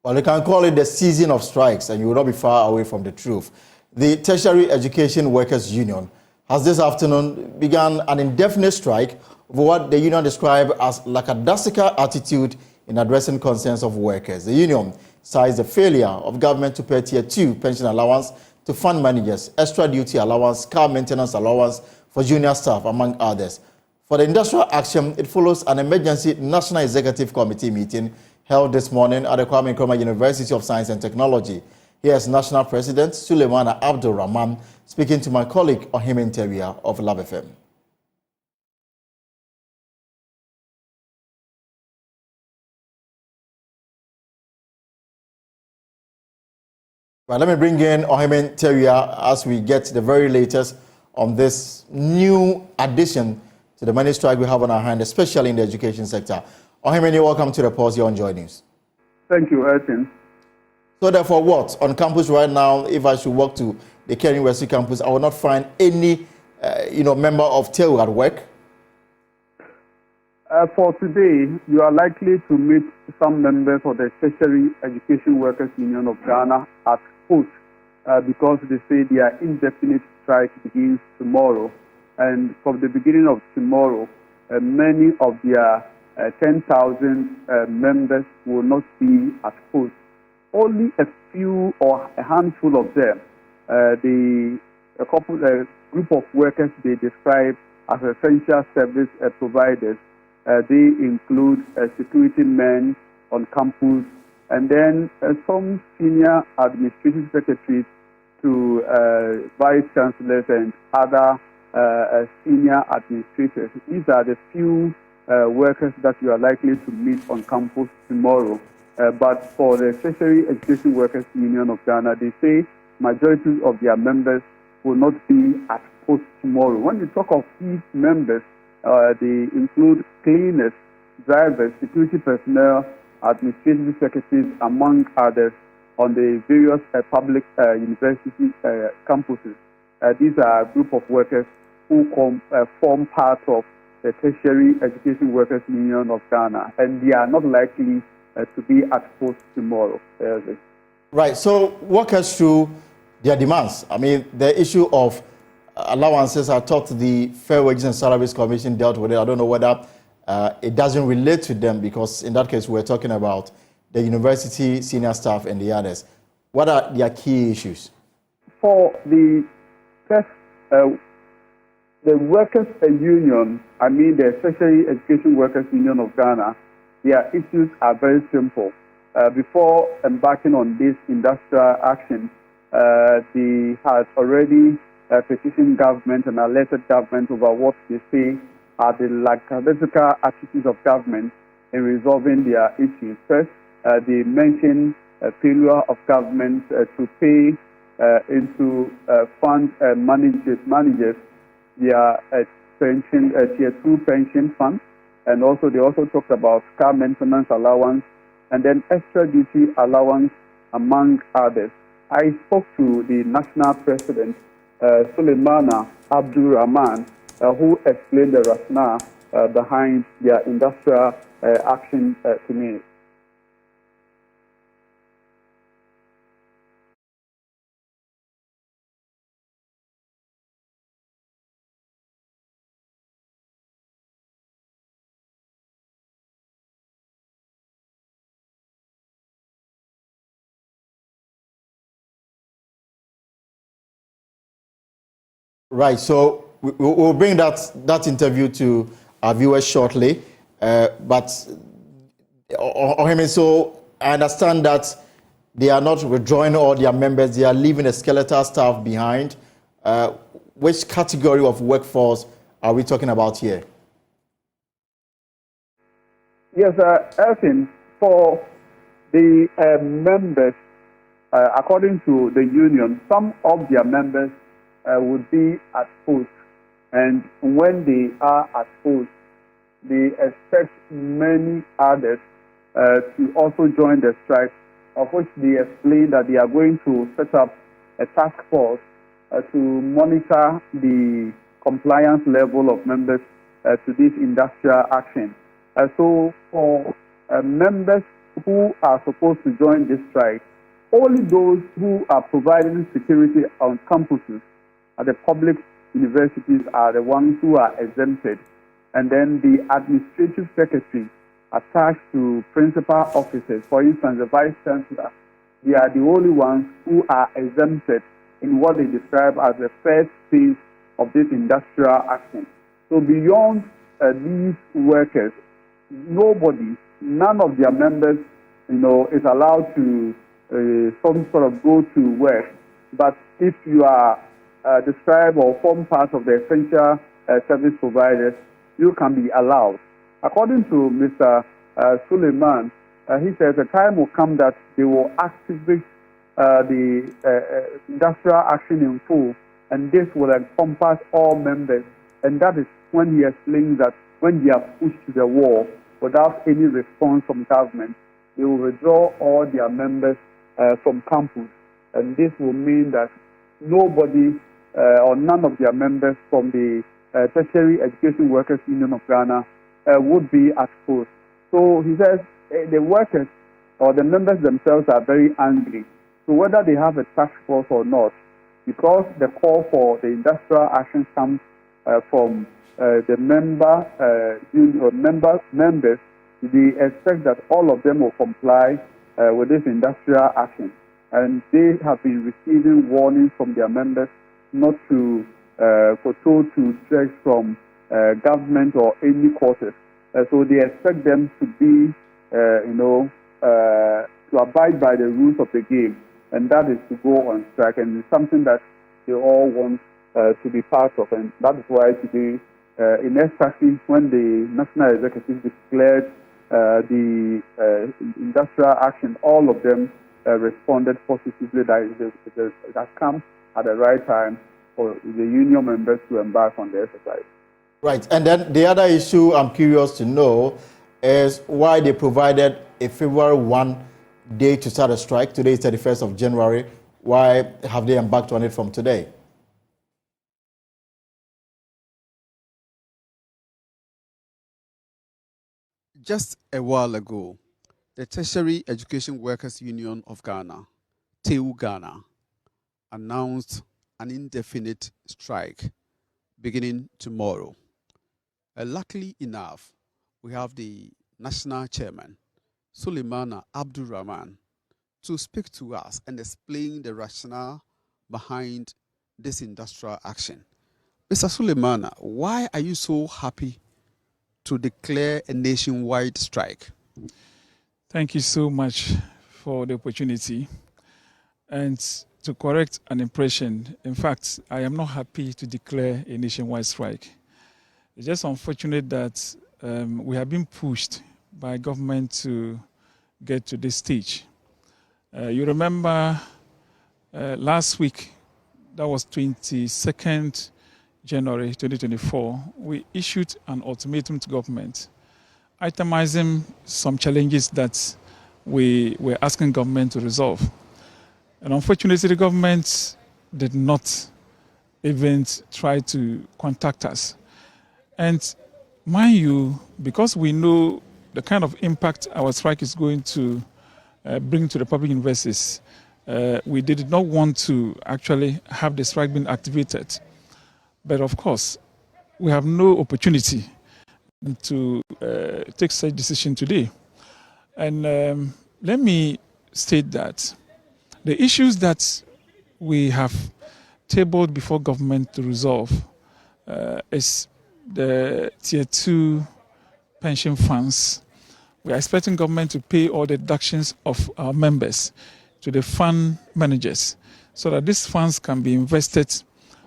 Well, you can call it the season of strikes, and you will not be far away from the truth. The Tertiary Education Workers Union has this afternoon begun an indefinite strike over what the union described as lackadaisical attitude in addressing concerns of workers. The union cites the failure of government to pay Tier 2 pension allowance to fund managers, extra duty allowance, car maintenance allowance for junior staff, among others. For the industrial action, it follows an emergency National Executive Committee meeting held this morning at the Kwame Nkrumah University of Science and Technology. Here's National President Suleiman Abdul Rahman speaking to my colleague Ohimen Teria of Lab FM. Well, let me bring in Ohimen Teria as we get the very latest on this new addition to the many strike we have on our hand, especially in the education sector. Ohimen, you're welcome to the Pulse here on Joy News. Thank you, Elton. So therefore, what? On campus right now, if I should walk to the Kenya University campus, I will not find any, member of TEWU at work? For today, you are likely to meet some members of the Tertiary Education Workers Union of Ghana at post because they say their indefinite strike begins tomorrow. And from the beginning of tomorrow, many of their 10,000 members will not be at post. Only a few or a handful of them, a group of workers they describe as essential service providers. They include security men on campus, and then some senior administrative secretaries to vice chancellors and other senior administrators. These are the few workers that you are likely to meet on campus tomorrow. But for the Tertiary Education Workers Union of Ghana, they say majority of their members will not be at post tomorrow. When you talk of these members, they include cleaners, drivers, security personnel, administrative secretaries, among others, on the various public university campuses. These are a group of workers who form part of the Tertiary Education Workers Union of Ghana, and they are not likely to be at post tomorrow. Right, so walk us through their demands. I mean, the issue of allowances, I talked to the Fair Wages and Salaries Commission, dealt with it. I don't know whether it doesn't relate to them, because in that case, we're talking about the university senior staff and the others. What are their key issues? For the workers' union, the Tertiary Education Workers Union of Ghana, their issues are very simple. Before embarking on this industrial action, they had already petitioned government and alerted government over what they say are the lackadaisical attitudes of government in resolving their issues. First, they mentioned failure of government to pay into fund managers their pension, Tier 2 pension funds, and also they also talked about car maintenance allowance and then extra duty allowance, among others. I spoke to the national president, Suleiman Abdul Rahman, who explained the rationale behind their industrial action to me. Right, so we'll bring that interview to our viewers shortly. But so I understand that they are not withdrawing all their members; they are leaving a skeletal staff behind. Which category of workforce are we talking about here? Yes, Elton, for the members, according to the union, some of their members would be at post, and when they are at post, they expect many others to also join the strike, of which they explain that they are going to set up a task force to monitor the compliance level of members to this industrial action. So for members who are supposed to join this strike, only those who are providing security on campuses at the public universities are the ones who are exempted. And then the administrative secretary attached to principal officers, for instance, the vice chancellor, they are the only ones who are exempted in what they describe as the first phase of this industrial action. So beyond these workers, nobody, none of their members, is allowed to some sort of go to work. But if you are described or form part of the essential service providers, you can be allowed. According to Mr. Suleiman, he says the time will come that they will activate the industrial action in full, and this will encompass all members. And that is when he explains that when they are pushed to the wall without any response from government, they will withdraw all their members from campus. And this will mean that nobody or none of their members from the Tertiary Education Workers Union of Ghana would be at post. So he says the workers or the members themselves are very angry. So whether they have a task force or not, because the call for the industrial action comes from the members, they expect that all of them will comply with this industrial action. And they have been receiving warnings from their members not to foretold to stretch from government or any quarters. So they expect them to be, to abide by the rules of the game, and that is to go on strike. And it's something that they all want to be part of. And that is why today, in extraction, when the National Executive declared the industrial action, all of them responded positively that it has come at the right time for the union members to embark on the exercise. Right, and then the other issue I'm curious to know is why they provided a February 1 day to start a strike. Today is 31st of January. Why have they embarked on it from today? Just a while ago, the Tertiary Education Workers Union of Ghana, TEWU Ghana, announced an indefinite strike beginning tomorrow. Luckily enough, we have the national chairman, Suleiman Abdul Rahman, to speak to us and explain the rationale behind this industrial action. Mr. Suleiman, why are you so happy to declare a nationwide strike? Thank you so much for the opportunity. And to correct an impression, in fact, I am not happy to declare a nationwide strike. It's just unfortunate that we have been pushed by government to get to this stage. You remember last week, that was 22nd January 2024, we issued an ultimatum to government itemizing some challenges that we were asking government to resolve. And unfortunately, the government did not even try to contact us. And mind you, because we know the kind of impact our strike is going to bring to the public universities, we did not want to actually have the strike being activated. But of course, we have no opportunity to take such decision today. And let me state that the issues that we have tabled before government to resolve is the Tier 2 pension funds. We are expecting government to pay all the deductions of our members to the fund managers so that these funds can be invested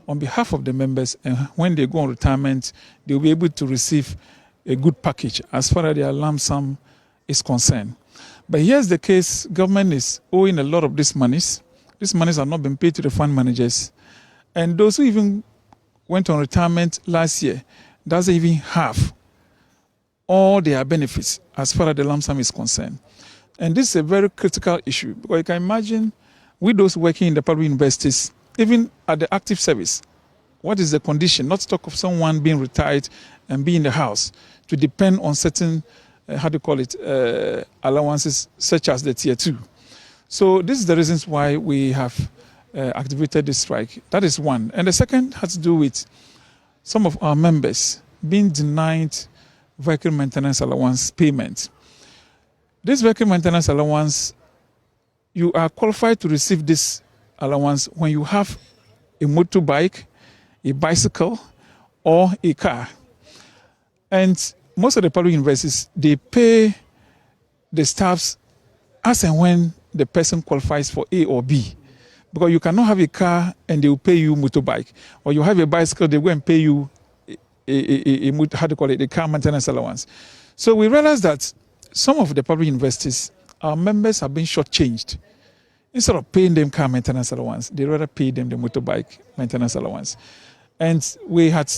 on behalf of the members, and when they go on retirement, they'll be able to receive a good package as far as their lump sum is concerned. But here's the case, government is owing a lot of these monies. These monies have not been paid to the fund managers. And those who even went on retirement last year doesn't even have all their benefits as far as the lump sum is concerned. And this is a very critical issue, because you can imagine with those working in the public universities, even at the active service, what is the condition? Not to talk of someone being retired and be in the house to depend on certain allowances such as the tier 2. So this is the reasons why we have activated this strike. That is one. And the second has to do with some of our members being denied vehicle maintenance allowance payment. This vehicle maintenance allowance, you are qualified to receive this allowance when you have a motorbike, a bicycle, or a car. And most of the public universities, they pay the staffs as and when the person qualifies for A or B. Because you cannot have a car and they will pay you motorbike. Or you have a bicycle, they go and pay you a car maintenance allowance. So we realized that some of the public universities, our members have been shortchanged. Instead of paying them car maintenance allowance, they rather pay them the motorbike maintenance allowance. And we had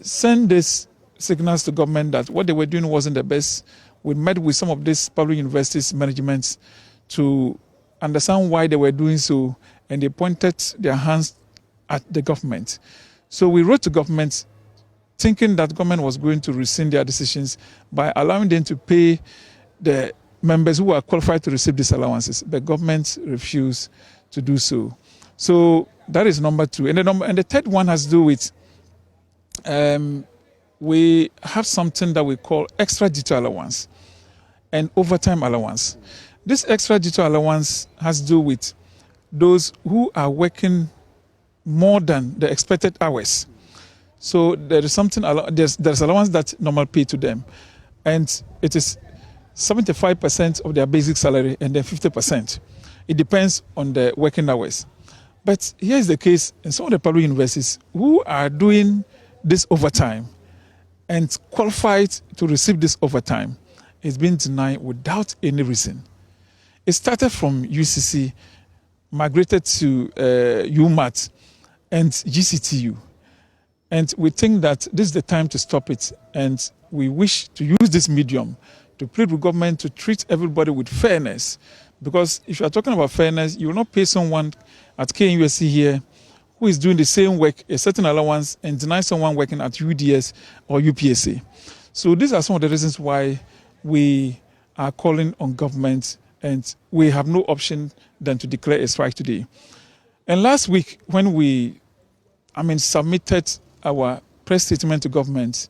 sent these signals to government that what they were doing wasn't the best. We met with some of these public universities managements to understand why they were doing so, and they pointed their hands at the government. So we wrote to government thinking that government was going to rescind their decisions by allowing them to pay the members who are qualified to receive these allowances. The government refused to do so. So that is number two. And the third one has to do with we have something that we call extra duty allowance and overtime allowance. This extra duty allowance has to do with those who are working more than the expected hours. So there is something, there's allowance that normal pay to them. And it is 75% of their basic salary and then 50%. It depends on the working hours. But here's the case in some of the public universities who are doing this overtime and qualified to receive this overtime is being denied without any reason. It started from UCC, migrated to UMAT and GCTU. And we think that this is the time to stop it. And we wish to use this medium to plead with government to treat everybody with fairness. Because if you are talking about fairness, you will not pay someone at KNUSC here who is doing the same work, a certain allowance, and deny someone working at UDS or UPSA. So these are some of the reasons why we are calling on government, and we have no option than to declare a strike today. And last week, when we submitted our press statement to government,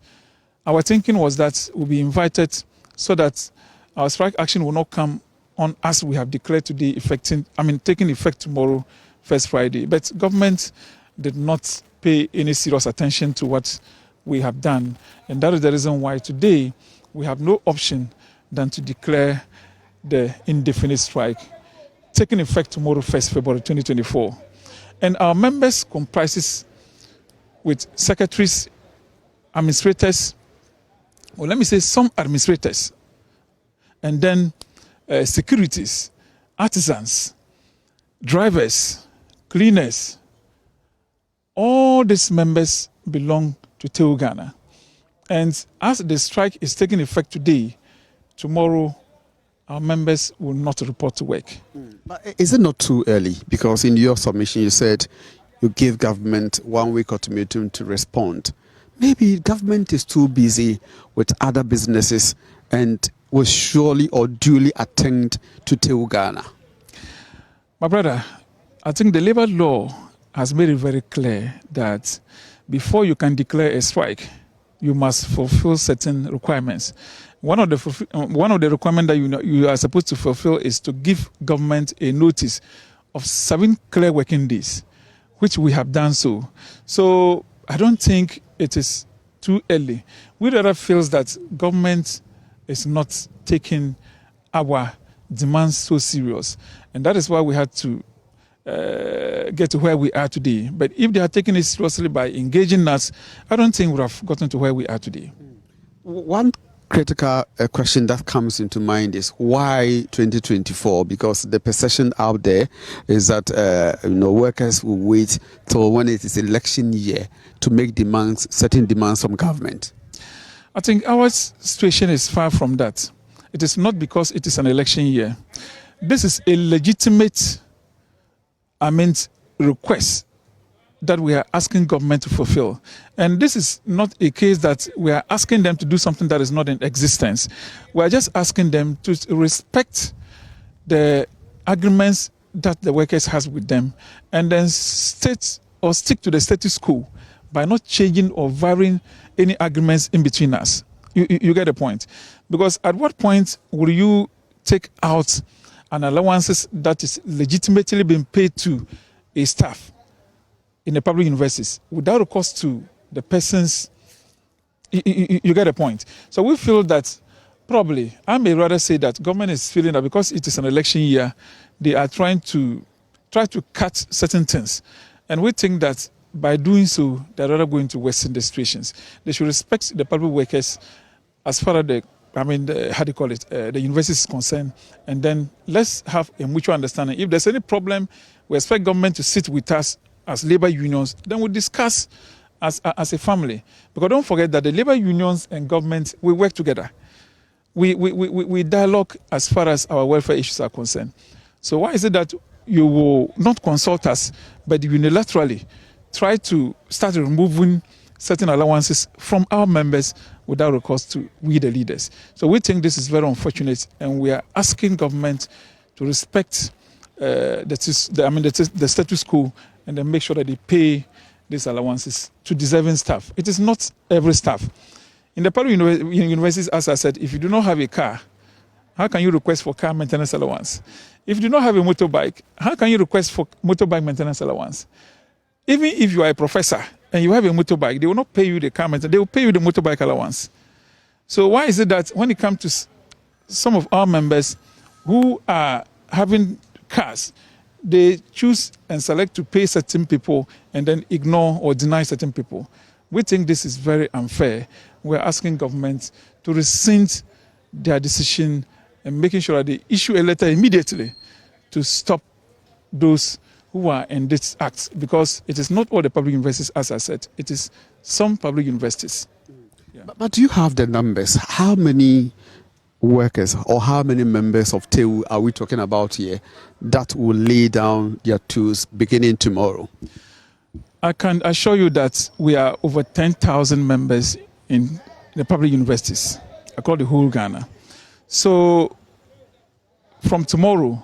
our thinking was that we'll be invited so that our strike action will not come on as we have declared today, taking effect tomorrow, first Friday. But government did not pay any serious attention to what we have done. And that is the reason why today we have no option than to declare the indefinite strike, taking effect tomorrow, 1st February 2024. And our members comprises with secretaries, administrators, or let me say some administrators, and then securities, artisans, drivers, cleaners. All these members belong to TEWU Ghana. And as the strike is taking effect today, tomorrow our members will not report to work. But is it not too early? Because in your submission you said you give government 1 week ultimatum to respond. Maybe government is too busy with other businesses and will surely or duly attend to TEWU Ghana. My brother, I think the labor law has made it very clear that before you can declare a strike, you must fulfill certain requirements. One of the requirements that you are supposed to fulfill is to give government a notice of 7 clear working days, which we have done so. So I don't think it is too early. We rather feel that government is not taking our demands so serious. And that is why we had to get to where we are today. But if they are taking it seriously by engaging us, I don't think we would have gotten to where we are today. One critical question that comes into mind is why 2024? Because the perception out there is that workers will wait till when it is election year to make certain demands from government. I think our situation is far from that. It is not because it is an election year. This is a legitimate request that we are asking government to fulfill. And this is not a case that we are asking them to do something that is not in existence. We are just asking them to respect the agreements that the workers has with them, and then stick to the status quo by not changing or varying any agreements in between us. You get the point? Because at what point will you take out an allowances that is legitimately being paid to a staff in the public universities without a cost to the persons? You get the point? So we feel that probably, I may rather say that government is feeling that because it is an election year, they are trying to cut certain things. And we think that by doing so, they're rather going to worsen the situations. They should respect the public workers as far as the university is concerned. And then let's have a mutual understanding. If there's any problem, we expect government to sit with us as labor unions, then we'll discuss as a family. Because don't forget that the labor unions and government, we work together. We dialogue as far as our welfare issues are concerned. So why is it that you will not consult us, but unilaterally try to start removing certain allowances from our members without recourse to we the leaders? So we think this is very unfortunate, and we are asking government to respect the status quo and then make sure that they pay these allowances to deserving staff. It is not every staff. In the public universities, as I said, if you do not have a car, how can you request for car maintenance allowance? If you do not have a motorbike, how can you request for motorbike maintenance allowance? Even if you are a professor and you have a motorbike, they will not pay you the car maintenance, they will pay you the motorbike allowance. So why is it that when it comes to some of our members who are having cars, they choose and select to pay certain people and then ignore or deny certain people? We think this is very unfair. We're asking government to rescind their decision and making sure that they issue a letter immediately to stop those who are in this act, because it is not all the public universities, as I said, it is some public universities. Yeah. But do you have the numbers? How many workers or how many members of TEWU are we talking about here that will lay down their tools beginning tomorrow? I can assure you that we are over 10,000 members in the public universities across the whole Ghana. So from tomorrow,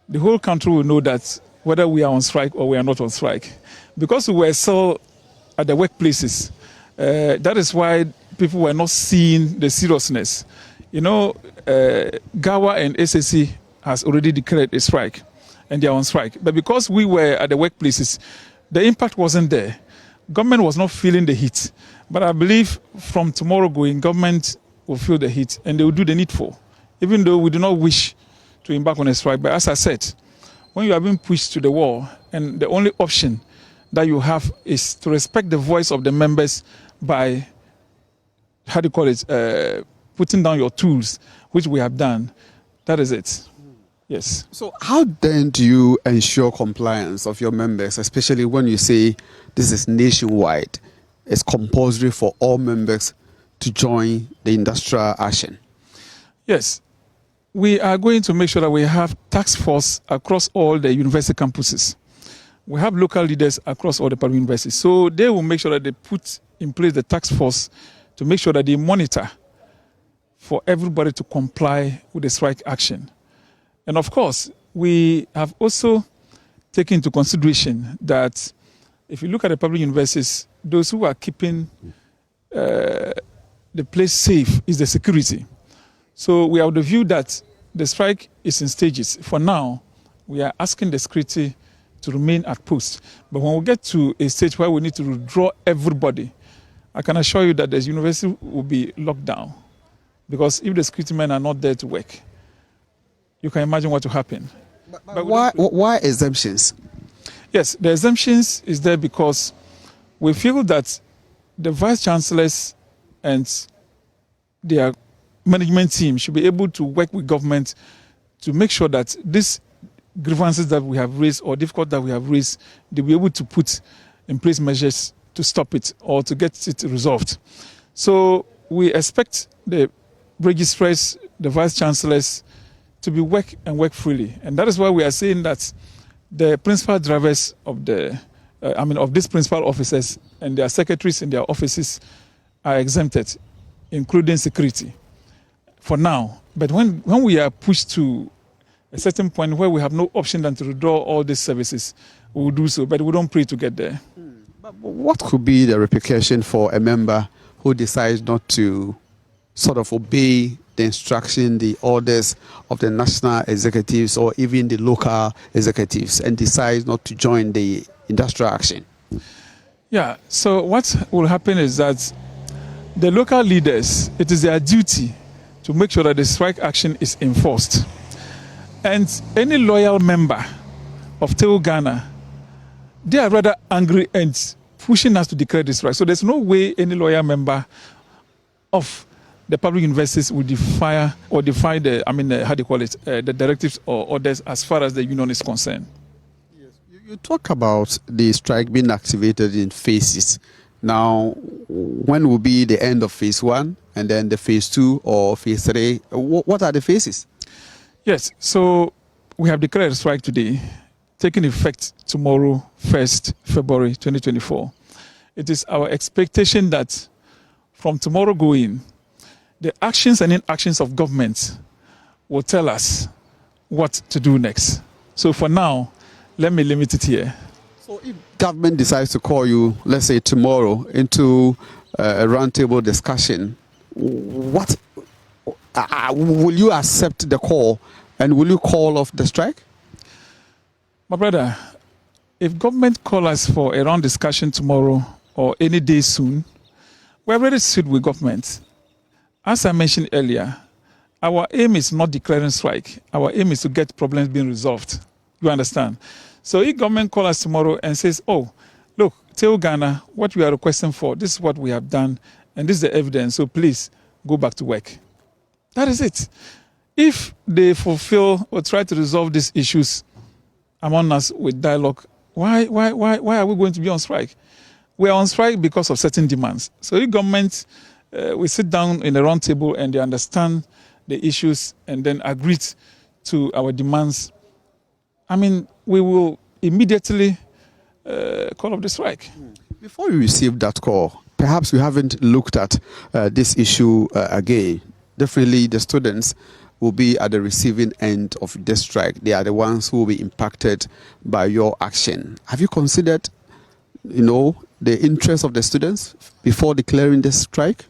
the whole country will know that whether we are on strike or we are not on strike. Because we were still at the workplaces, that is why people were not seeing the seriousness. You know, GAWA and SSC has already declared a strike, and they are on strike. But because we were at the workplaces, the impact wasn't there. Government was not feeling the heat. But I believe from tomorrow going, government will feel the heat and they will do the needful, even though we do not wish to embark on a strike. But as I said, when you are being pushed to the wall and the only option that you have is to respect the voice of the members by, putting down your tools, which we have done, that is it. Yes. So how then do you ensure compliance of your members, especially when you say this is nationwide? It's compulsory for all members to join the industrial action. Yes. We are going to make sure that we have task force across all the university campuses. We have local leaders across all the public universities. So they will make sure that they put in place the task force to make sure that they monitor for everybody to comply with the strike action. And of course, we have also taken into consideration that if you look at the public universities, those who are keeping the place safe is the security. So we have the view that the strike is in stages. For now, we are asking the security to remain at post. But when we get to a stage where we need to withdraw everybody, I can assure you that the university will be locked down. Because if the security men are not there to work, you can imagine what will happen. But why exemptions? Yes, the exemptions is there because we feel that the vice chancellors and their management team should be able to work with government to make sure that these grievances that we have raised or difficulties that we have raised, they'll be able to put in place measures to stop it or to get it resolved. So we expect the registrars, the vice chancellors, to be work freely. And that is why we are saying that the principal drivers of the of these principal officers and their secretaries in their offices are exempted, including security, for now. But when we are pushed to a certain point where we have no option than to withdraw all these services, we will do so, but we don't pray to get there. But what could be the repercussion for a member who decides not to sort of obey the instruction, the orders of the national executives or even the local executives and decides not to join the industrial action? Yeah, so what will happen is that the local leaders, it is their duty to make sure that the strike action is enforced. And any loyal member of TEWU Ghana, they are rather angry and pushing us to declare this strike. So there's no way any loyal member of the public universities will defy the, the directives or orders as far as the union is concerned. Yes. You talk about the strike being activated in phases. Now, when will be the end of phase 1 and then the phase 2 or phase 3? What are the phases? Yes, so we have declared a strike today, taking effect tomorrow, 1st February 2024. It is our expectation that from tomorrow going, the actions and inactions of government will tell us what to do next. So for now, let me limit it here. So if government decides to call you, let's say tomorrow, into a roundtable discussion, what will you accept the call and will you call off the strike? My brother, if government call us for a round discussion tomorrow or any day soon, we're ready to sit with government. As I mentioned earlier, our aim is not declaring strike. Our aim is to get problems being resolved. You understand? So if government calls us tomorrow and says, oh, look, TEWU Ghana, what we are requesting for, this is what we have done, and this is the evidence, so please go back to work. That is it. If they fulfill or try to resolve these issues among us with dialogue, why are we going to be on strike? We are on strike because of certain demands. So if government, we sit down in a round table and they understand the issues and then agree to our demands, we will immediately call off the strike. Before you received that call, perhaps you haven't looked at this issue again. Definitely the students will be at the receiving end of this strike. They are the ones who will be impacted by your action. Have you considered, the interest of the students before declaring this strike?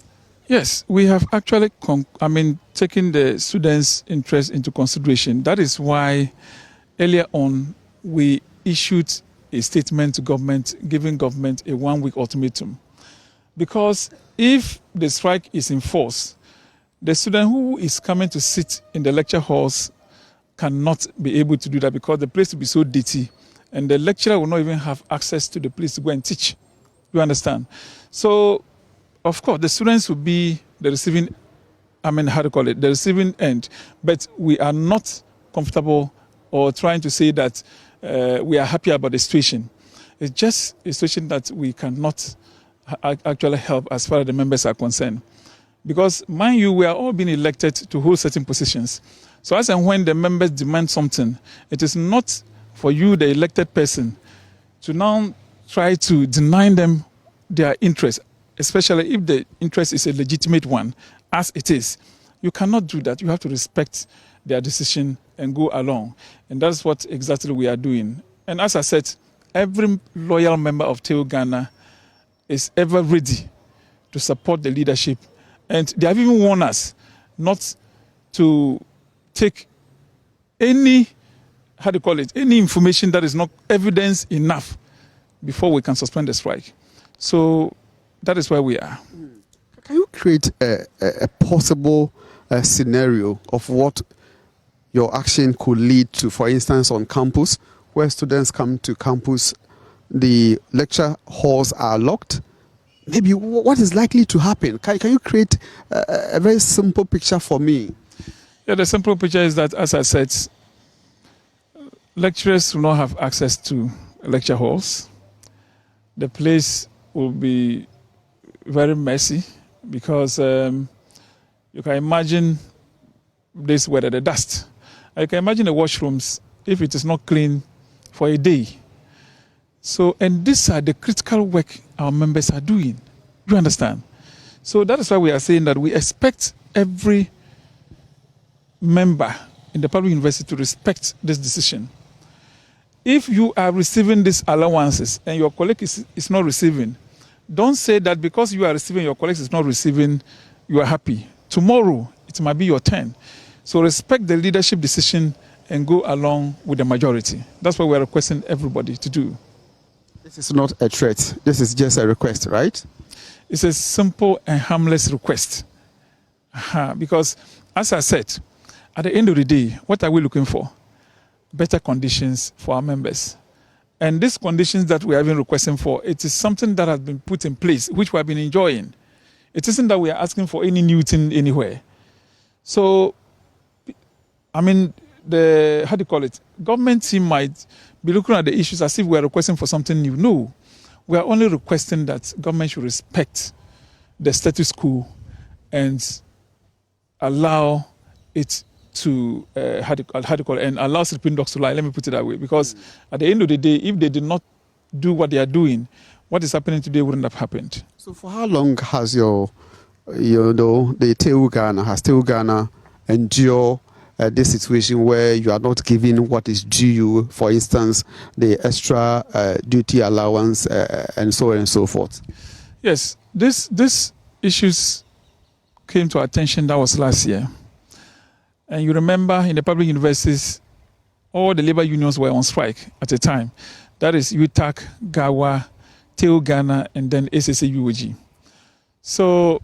Yes, we have actually taken the students' interest into consideration. That is why earlier on we issued a statement to government, giving government a 1-week ultimatum. Because if the strike is enforced, the student who is coming to sit in the lecture halls cannot be able to do that because the place will be so dirty and the lecturer will not even have access to the place to go and teach. You understand? So, of course, the students will be the receiving, the receiving end. But we are not comfortable or trying to say that we are happy about the situation. It's just a situation that we cannot actually help as far as the members are concerned. Because, mind you, we are all being elected to hold certain positions. So as and when the members demand something, it is not for you, the elected person, to now try to deny them their interest, especially if the interest is a legitimate one, as it is. You cannot do that. You have to respect their decision and go along. And that's what exactly we are doing. And as I said, every loyal member of TEWU Ghana is ever ready to support the leadership. And they have even warned us not to take any, any information that is not evidence enough before we can suspend the strike. So that is where we are. Can you create a possible scenario of what your action could lead to, for instance, on campus, where students come to campus, the lecture halls are locked? Maybe what is likely to happen? Can you create a very simple picture for me? Yeah, the simple picture is that, as I said, lecturers will not have access to lecture halls. The place will be very messy because you can imagine this weather, the dust. You can imagine the washrooms, if it is not clean for a day, So, and these are the critical work our members are doing. You understand? So that is why we are saying that we expect every member in the public university to respect this decision. If you are receiving these allowances and your colleague is not receiving, don't say that because you are receiving, your colleague is not receiving, you are happy. Tomorrow, it might be your turn. So respect the leadership decision and go along with the majority. That's what we're requesting everybody to do. This is not a threat. This is just a request, right? It's a simple and harmless request. Because, as I said, at the end of the day, what are we looking for? Better conditions for our members. And these conditions that we have been requesting for, it is something that has been put in place, which we have been enjoying. It isn't that we are asking for any new thing anywhere. So, I mean, government team might be looking at the issues as if we are requesting for something new. No, we are only requesting that government should respect the status quo and allow it to and allow sleeping dogs to lie. Let me put it that way, because at the end of the day, if they did not do what they are doing, what is happening today wouldn't have happened. So, for how long has the TEWU Ghana endure this situation where you are not giving what is due you, for instance, the extra duty allowance and so on and so forth? Yes, this issues came to our attention. That was last year. And you remember in the public universities, all the labor unions were on strike at the time. That is UTAC, GAWA, TEWU Ghana, and then SSA-UOG. So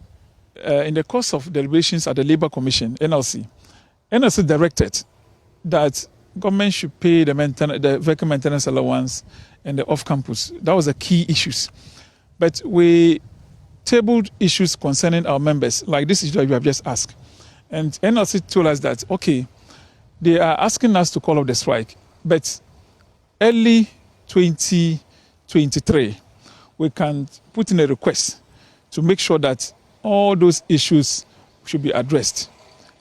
in the course of deliberations at the Labour Commission, NLC directed that government should pay the vehicle maintenance allowance and the off-campus. That was the key issues. But we tabled issues concerning our members, like this issue that you have just asked. And NLC told us that, okay, they are asking us to call off the strike, but early 2023, we can put in a request to make sure that all those issues should be addressed.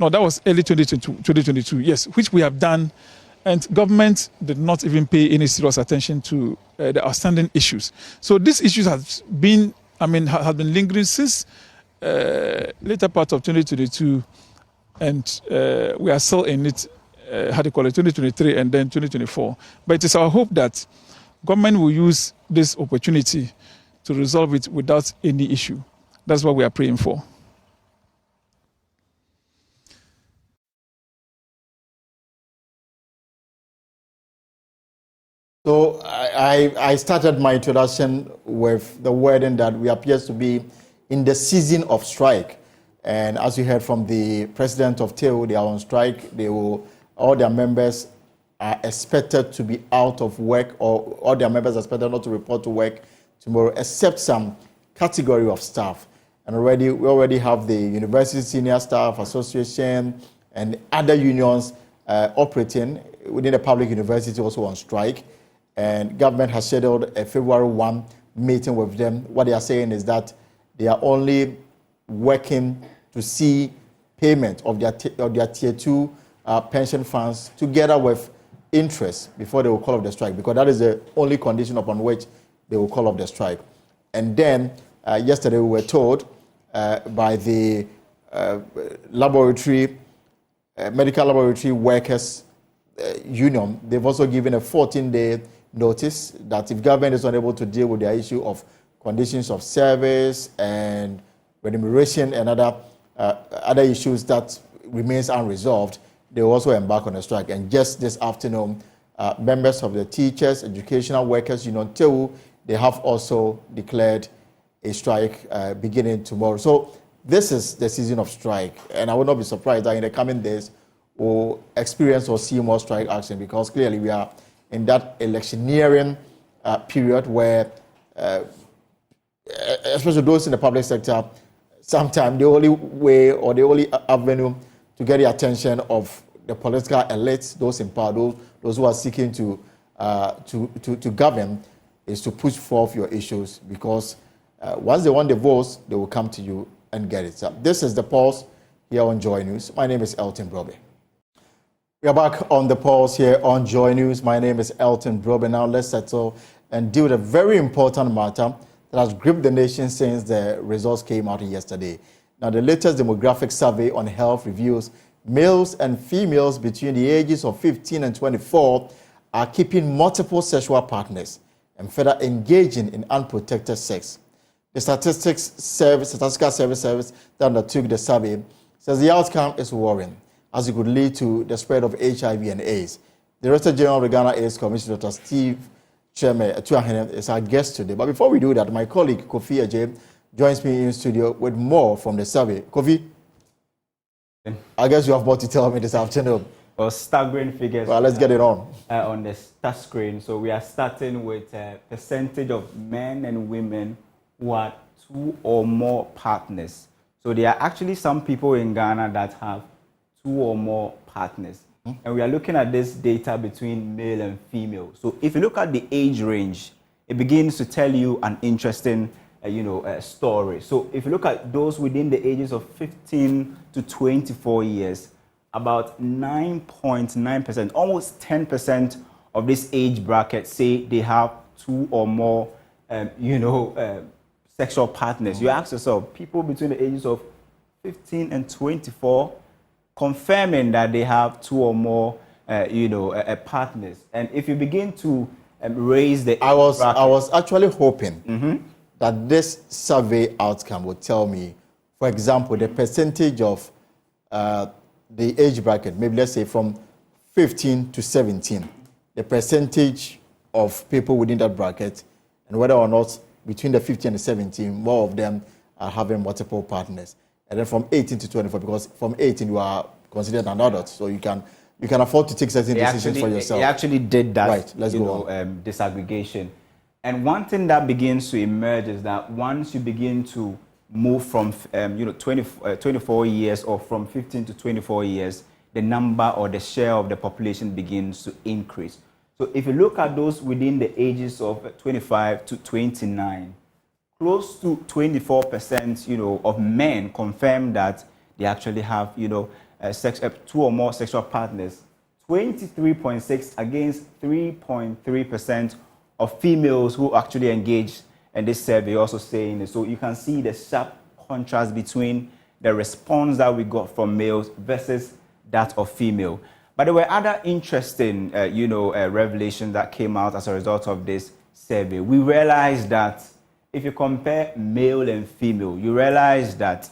No, that was early 2022, yes, which we have done, and government did not even pay any serious attention to the outstanding issues. So these issues have been lingering since later part of 2022, and we are still in it, 2023 and then 2024. But it is our hope that government will use this opportunity to resolve it without any issue. That's what we are praying for. So I started my introduction with the wording that we appear to be in the season of strike. And as you heard from the president of TEWU, they are on strike. All their members are expected to be out of work, or all their members are expected not to report to work tomorrow, except some category of staff. And we already have the University Senior Staff Association and other unions operating within the public university also on strike. And government has scheduled a February 1 meeting with them. What they are saying is that they are only working to see payment of their tier 2 pension funds together with interest before they will call off the strike, because that is the only condition upon which they will call off the strike. And then yesterday we were told by the medical laboratory workers union, they've also given a 14-day notice that if government is unable to deal with their issue of conditions of service and remuneration and other issues that remains unresolved, they will also embark on a strike. And just this afternoon, members of the Teachers Educational Workers Union, TEWU, they have also declared a strike beginning tomorrow. So this is the season of strike, and I would not be surprised that in the coming days we'll experience or see more strike action, because clearly we are in that electioneering period where, especially those in the public sector, sometimes the only way or the only avenue to get the attention of the political elites, those in power, those who are seeking to govern, is to push forth your issues, because once they want the votes, they will come to you and get it. So this is the Pulse here on Joy News. My name is Elton Brobe. We are back on the Pulse here on Joy News. My name is Elton Brobe. Now let's settle and deal with a very important matter that has gripped the nation since the results came out yesterday. Now, the latest demographic survey on health reveals males and females between the ages of 15 and 24 are keeping multiple sexual partners and further engaging in unprotected sex. The Statistical Service that undertook the survey says the outcome is worrying, as it could lead to the spread of HIV and AIDS. The Director General of the Ghana AIDS Commission, Dr. Steve Tuahene, is our guest today. But before we do that, my colleague Kofi Ajay joins me in studio with more from the survey. Kofi, I guess you have more to tell me this afternoon. Well, staggering figures. Well, let's get it on the stat screen. So we are starting with a percentage of men and women who are 2 or more partners. So there are actually some people in Ghana that have 2 or more partners. And we are looking at this data between male and female. So if you look at the age range, it begins to tell you an interesting story. So if you look at those within the ages of 15 to 24 years, about 9.9%, almost 10% of this age bracket say they have 2 or more, sexual partners. You ask yourself, people between the ages of 15 and 24 confirming that they have 2 or more, partners. And if you begin to raise the age bracket, I was actually hoping that this survey outcome would tell me, for example, the percentage of the age bracket, maybe let's say from 15 to 17, the percentage of people within that bracket, and whether or not between the 15 and the 17, more of them are having multiple partners. And then from 18 to 24, because from 18 you are considered an adult, so you can afford to take certain decisions for yourself. He actually did that. Right, let's go on. Disaggregation. And one thing that begins to emerge is that once you begin to move from 24 years or from 15 to 24 years, the number or the share of the population begins to increase. So if you look at those within the ages of 25 to 29, close to 24%, of men confirm that they actually have, 2 or more sexual partners. 23.6 against 3.3% of females who actually engage in this survey also saying this. So you can see the sharp contrast between the response that we got from males versus that of female. But there were other interesting, revelations that came out as a result of this survey. We realized that if you compare male and female, you realize that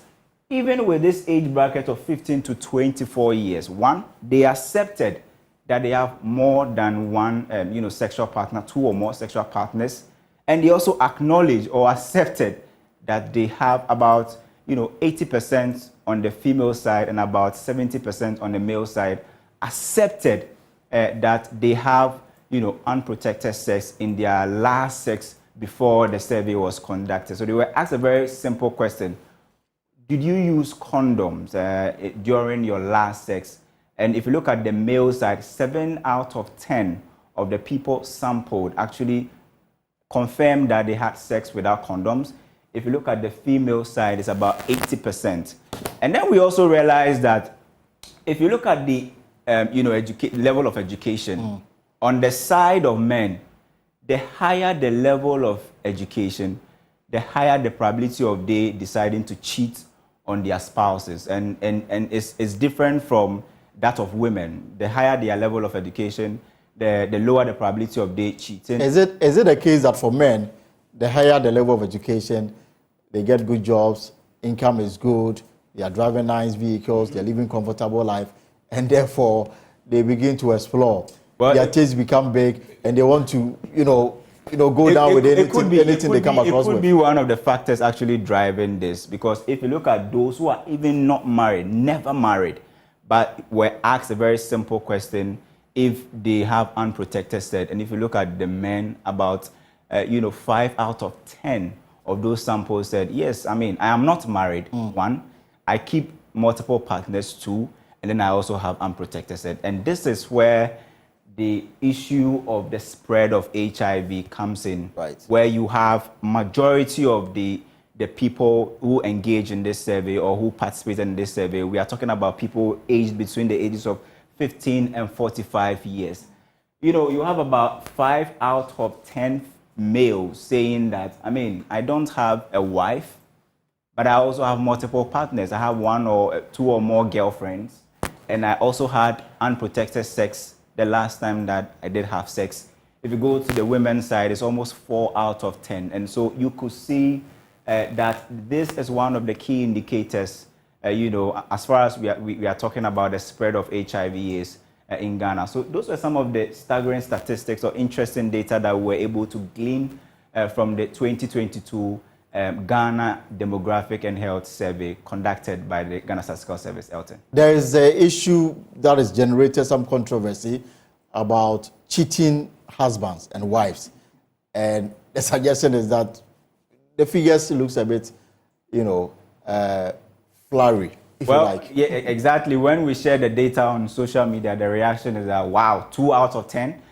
even with this age bracket of 15 to 24 years, one, they accepted that they have more than one, sexual partner, 2 or more sexual partners, and they also acknowledged or accepted that they have about, 80% on the female side and about 70% on the male side accepted that they have, unprotected sex in their last sex before the survey was conducted. So they were asked a very simple question. Did you use condoms during your last sex? And if you look at the male side, 7 out of 10 of the people sampled actually confirmed that they had sex without condoms. If you look at the female side, it's about 80%. And then we also realized that if you look at the level of education, on the side of men, the higher the level of education, the higher the probability of they deciding to cheat on their spouses. And it's different from that of women. The higher their level of education, the lower the probability of they cheating. Is it a case that for men, the higher the level of education, they get good jobs, income is good, they are driving nice vehicles, they're living comfortable life, and therefore they begin to explore. But their tastes become big, and they want to, go down with anything they come across with. It could be one of the factors actually driving this, because if you look at those who are even not married, never married, but were asked a very simple question if they have unprotected sex, and if you look at the men, about 5 out of 10 of those samples said, yes, I am not married, one, I keep multiple partners, 2, and then I also have unprotected sex. And this is where the issue of the spread of HIV comes in, right, where you have majority of the people who engage in this survey or who participate in this survey. We are talking about people aged between the ages of 15 and 45 years. You have about 5 out of 10 males saying that, I mean, I don't have a wife, but I also have multiple partners. I have one or two or more girlfriends, and I also had unprotected sex the last time that I did have sex. If you go to the women's side, it's almost 4 out of 10. And so you could see that this is one of the key indicators, as far as we are talking about the spread of HIV is in Ghana. So those were some of the staggering statistics or interesting data that we were able to glean from the 2022 Ghana Demographic and Health Survey conducted by the Ghana Statistical Service, Elton. There is an issue that has generated some controversy about cheating husbands and wives. And the suggestion is that the figures looks a bit, flowery, if you like. Yeah, exactly. When we share the data on social media, the reaction is that, wow, 2 out of 10.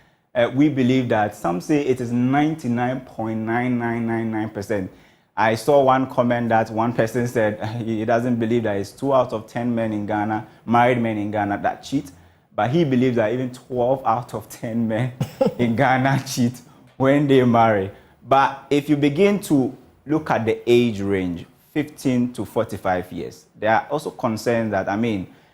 We believe that some say it is 99.9999%. I saw one comment that one person said he doesn't believe that it's 2 out of 10 men in Ghana, married men in Ghana, that cheat. But he believes that even 12 out of 10 men in Ghana cheat when they marry. But if you begin to look at the age range, 15 to 45 years, there are also concerns that,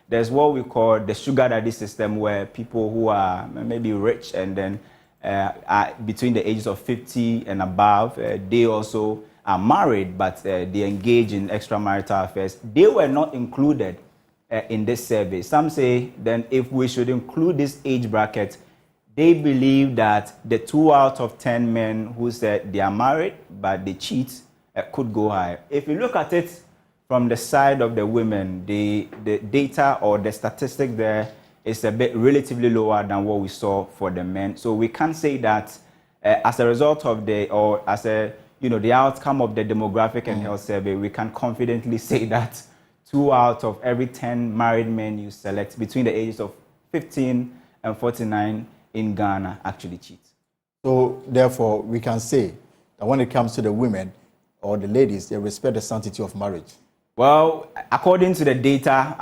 there's what we call the sugar daddy system, where people who are maybe rich and then are between the ages of 50 and above, they also are married, but they engage in extramarital affairs. They were not included in this survey. Some say then if we should include this age bracket, they believe that the 2 out of 10 men who said they are married but they cheat could go higher. If you look at it from the side of the women, the data or the statistic there is a bit relatively lower than what we saw for the men. So we can't say that as a result of the outcome of the demographic and health survey, we can confidently say that 2 out of every 10 married men you select between the ages of 15 and 49 in Ghana actually cheat. So therefore, we can say that when it comes to the women or the ladies, they respect the sanctity of marriage. Well, according to the data,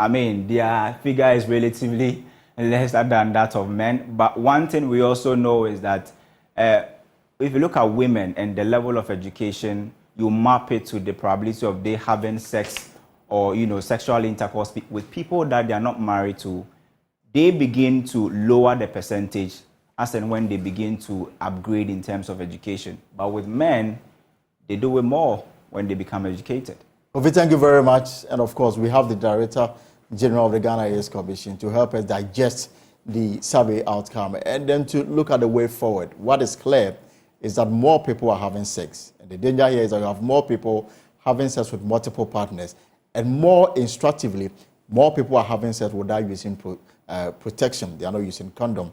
their figure is relatively lesser than that of men. But one thing we also know is that if you look at women and the level of education, you map it to the probability of they having sex or sexual intercourse with people that they are not married to, they begin to lower the percentage as and when they begin to upgrade in terms of education. But with men, they do it more when they become educated. Kofi, thank you very much. And of course, we have the Director General of the Ghana AIDS Commission to help us digest the survey outcome and then to look at the way forward. What is clear is that more people are having sex. And the danger here is that you have more people having sex with multiple partners. And more instructively, more people are having sex without using protection. They are not using condom.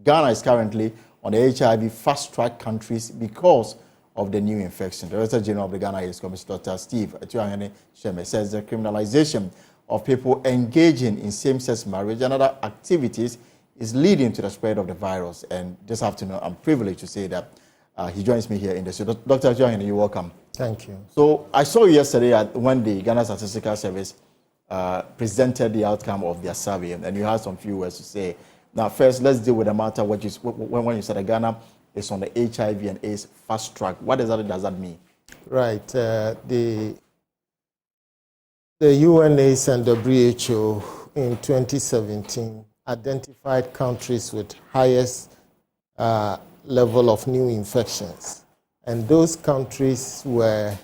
Ghana is currently on the HIV fast-track countries because of the new infection. The Director General of the Ghana AIDS Commission, Dr. Steve Atuahene Sheme, says the criminalization of people engaging in same-sex marriage and other activities is leading to the spread of the virus. And this afternoon, I'm privileged to say that he joins me here in the studio. Dr. Atuahene, you're welcome. Thank you. So I saw you yesterday when the Ghana Statistical Service presented the outcome of their survey, and you had some few words to say. Now, first, let's deal with the matter when you said that Ghana is on the HIV and AIDS fast track. What exactly does that mean? Right. The UNAIDS and WHO in 2017 identified countries with highest level of new infections. And those countries were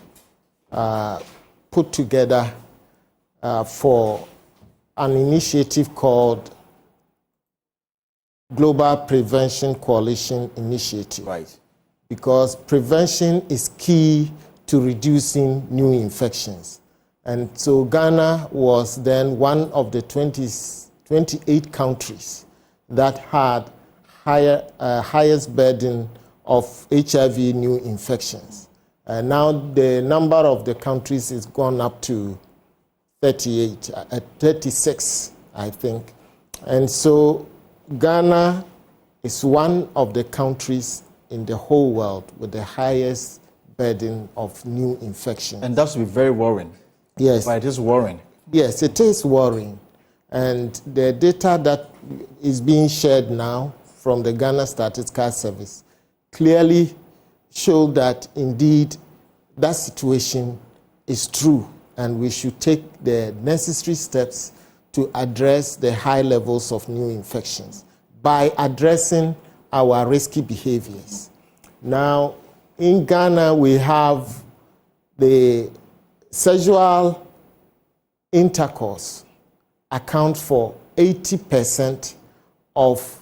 put together for an initiative called Global Prevention Coalition Initiative. Right. Because prevention is key to reducing new infections. And so Ghana was then one of the 28 countries that had highest burden of HIV new infections. Now the number of the countries is gone up to 36, I think. And so Ghana is one of the countries in the whole world with the highest burden of new infections. And that's very worrying. Yes. But it is worrying. Yes, it is worrying. And the data that is being shared now from the Ghana Statistical Service clearly show that indeed that situation is true, and we should take the necessary steps to address the high levels of new infections by addressing our risky behaviors. Now, in Ghana, we have the sexual intercourse account for 80% of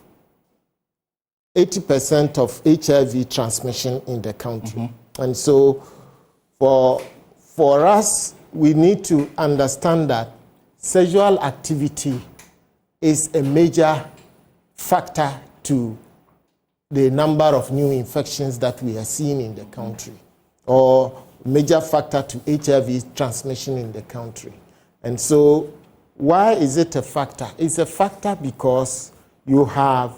HIV transmission in the country. Mm-hmm. And so for us, we need to understand that sexual activity is a major factor to the number of new infections that we are seeing in the country, or major factor to HIV transmission in the country. And so why is it a factor? It's a factor because you have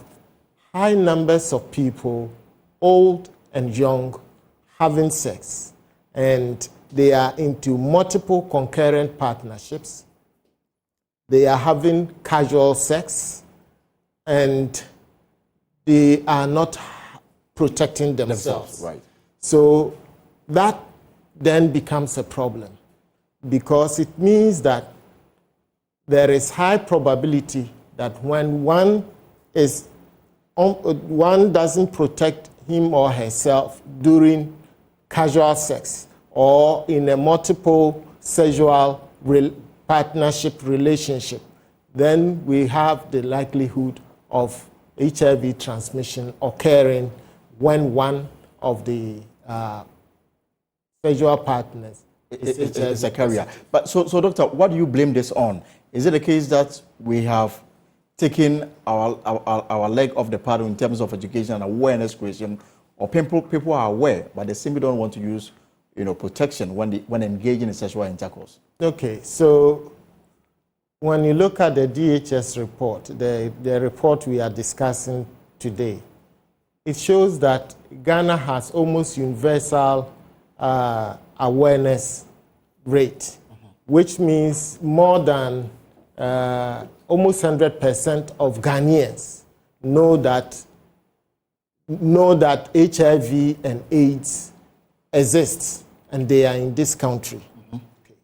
high numbers of people, old and young, having sex, and they are into multiple concurrent partnerships. They are having casual sex, and they are not protecting themselves. Right. So that then becomes a problem, because it means that there is high probability that when one doesn't protect him or herself during casual sex or in a multiple sexual partnership relationship, then we have the likelihood of HIV transmission occurring when one of the sexual partners is a carrier. But so, doctor, what do you blame this on? Is it a case that we have taken our leg off the paddle in terms of education and awareness creation, or people are aware, but they simply don't want to use, protection when engaging in sexual intercourse? Okay, so when you look at the GSS report, the report we are discussing today, it shows that Ghana has almost universal awareness rate, which means more than almost 100% of Ghanaians know that HIV and AIDS exists, and they are in this country. Mm-hmm. Okay.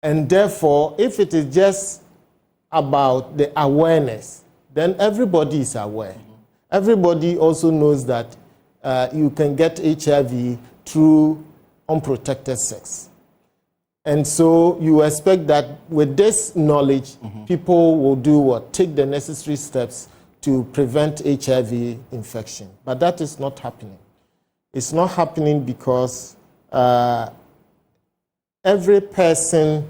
And therefore, if it is just about the awareness, then everybody is aware. Mm-hmm. Everybody also knows that you can get HIV through unprotected sex. And so you expect that with this knowledge, mm-hmm. people will do what? Take the necessary steps to prevent HIV infection. But that is not happening. It's not happening because every person,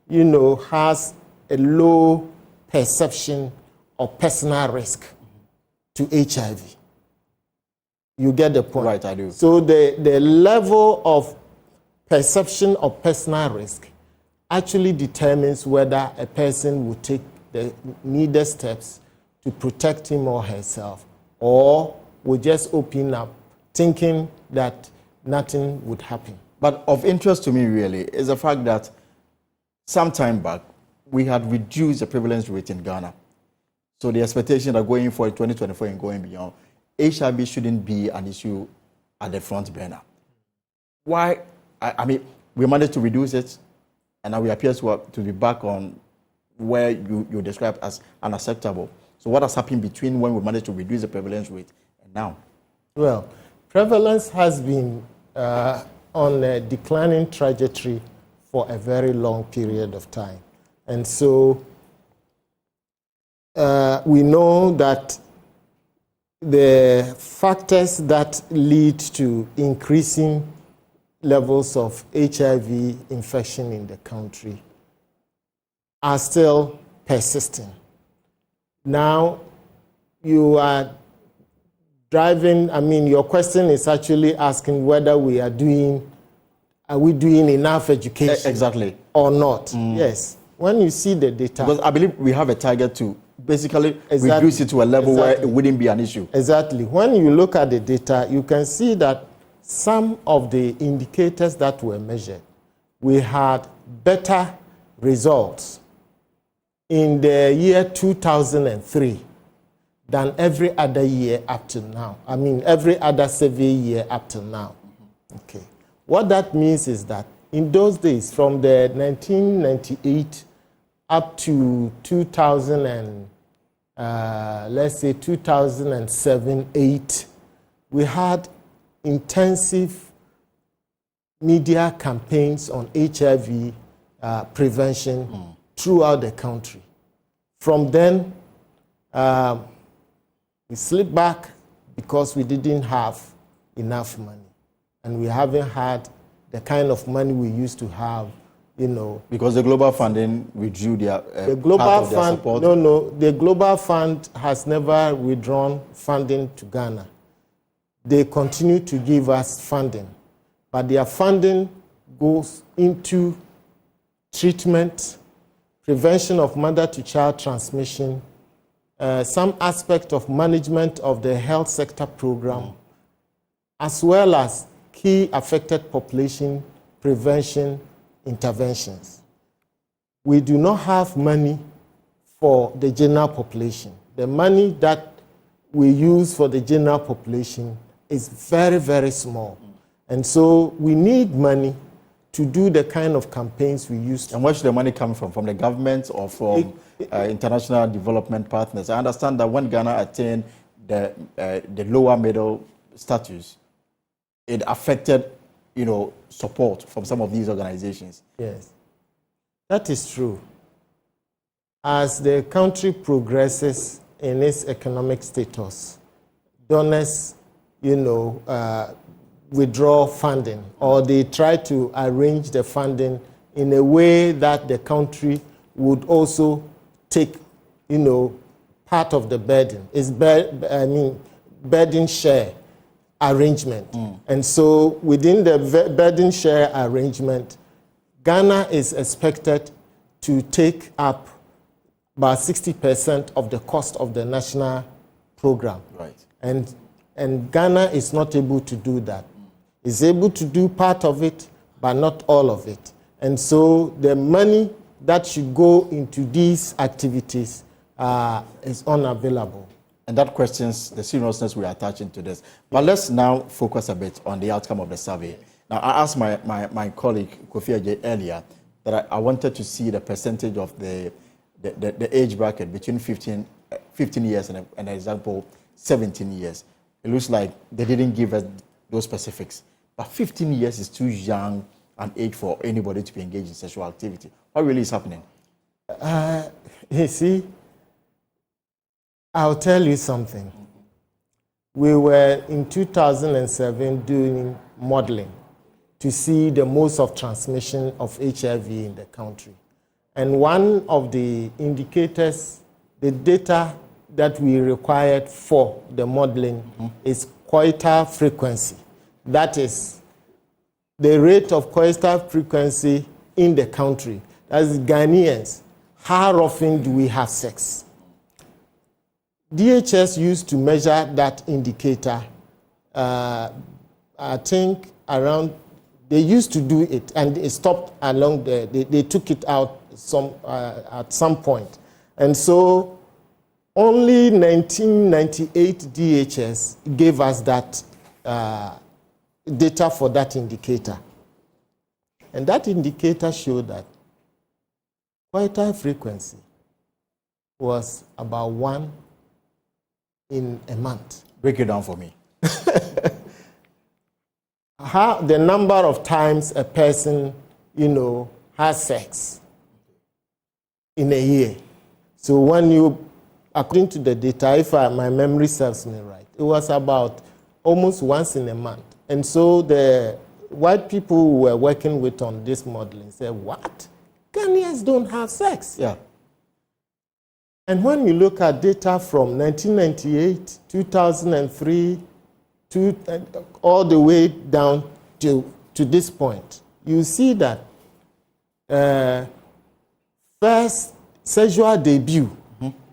has a low perception of personal risk to HIV. You get the point? Right, I do. So the level of perception of personal risk actually determines whether a person will take the needed steps to protect him or herself, or will just open up thinking that nothing would happen. But of interest to me really is the fact that some time back we had reduced the prevalence rate in Ghana. So the expectation that going for 2024 and going beyond, HIV shouldn't be an issue at the front burner. Why? I mean, we managed to reduce it, and now we appear to be back on where you described as unacceptable. So what has happened between when we managed to reduce the prevalence rate and now? Well, prevalence has been on a declining trajectory for a very long period of time. And so we know that the factors that lead to increasing levels of HIV infection in the country are still persisting. Now, you are driving, your question is actually asking whether we are doing enough education? Exactly. Or not. Yes. When you see the data. Because I believe we have a target to basically reduce it to a level where it wouldn't be an issue. Exactly. When you look at the data, you can see that some of the indicators that were measured, we had better results in the year 2003 than every other year up till now. I mean, every other survey year up till now. Okay. What that means is that in those days, from the 1998 up to 2000 and let's say 2007-8, we had intensive media campaigns on HIV prevention throughout the country. From then, we slipped back because we didn't have enough money. And we haven't had the kind of money we used to have, you know. Because the Global Funding withdrew their the Global part of their Fund, support? No, the Global Fund has never withdrawn funding to Ghana. They continue to give us funding, but their funding goes into treatment, prevention of mother-to-child transmission, some aspect of management of the health sector program, as well as key affected population prevention interventions. We do not have money for the general population. The money that we use for the general population is very, very small. And so we need money to do the kind of campaigns we used to. And where should the money come from? From the government or from international development partners? I understand that when Ghana attained the lower middle status, it affected, you know, support from some of these organizations. Yes, that is true. As the country progresses in its economic status, donors, you know, withdraw funding, or they try to arrange the funding in a way that the country would also take, you know, part of the burden. It's burden share arrangement. And so within the burden share arrangement, Ghana is expected to take up about 60% of the cost of the national program. Right. And Ghana is not able to do that. It's able to do part of it, but not all of it. And so the money that should go into these activities is unavailable. And that questions the seriousness we are attaching to this. But let's now focus a bit on the outcome of the survey. Now, I asked my colleague, Kofi Ajay, earlier that I wanted to see the percentage of the age bracket between 15 years and an example, 17 years. It looks like they didn't give us those specifics. But 15 years is too young an age for anybody to be engaged in sexual activity. What really is happening? You see, I'll tell you something. We were in 2007 doing modeling to see the modes of transmission of HIV in the country. And one of the indicators, the data that we required for the modeling is coital frequency. That is the rate of coital frequency in the country. As Ghanaians, how often do we have sex? DHS used to measure that indicator, I think around, they used to do it and it stopped along they took it out at some point. And so only 1998 DHS gave us that data for that indicator. And that indicator showed that coital frequency was about 1 in a month. Break it down for me. How the number of times a person, you know, has sex in a year. So when you, according to the data, if my memory serves me right, it was about almost once in a month. And so the white people who were working with on this modeling said, what? Ghanaians don't have sex. Yeah. And when you look at data from 1998, 2003, all the way down to this point, you see that first sexual debut,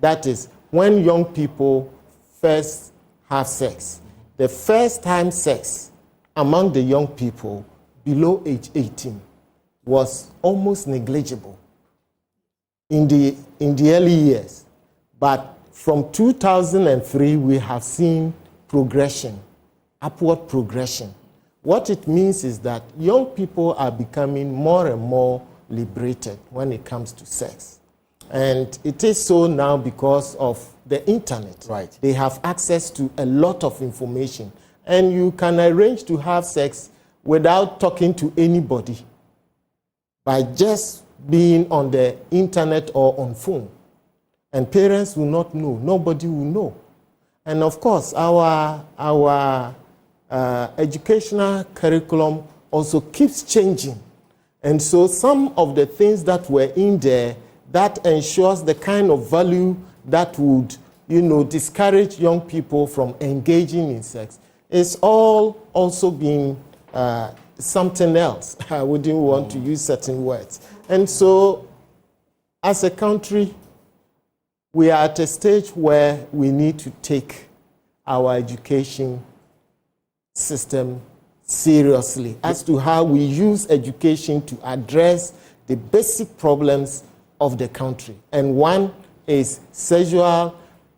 that is when young people first have sex, the first time sex among the young people below age 18 was almost negligible in the early years. But from 2003, we have seen progression, upward progression. What it means is that young people are becoming more and more liberated when it comes to sex. And it is so now because of the internet. Right. They have access to a lot of information. And you can arrange to have sex without talking to anybody by just being on the internet or on phone. And parents will not know. Nobody will know. And of course, our educational curriculum also keeps changing. And so some of the things that were in there that ensures the kind of value that would, discourage young people from engaging in sex is all also being something else. I wouldn't want to use certain words. And so as a country, we are at a stage where we need to take our education system seriously as to how we use education to address the basic problems of the country. And one is sexual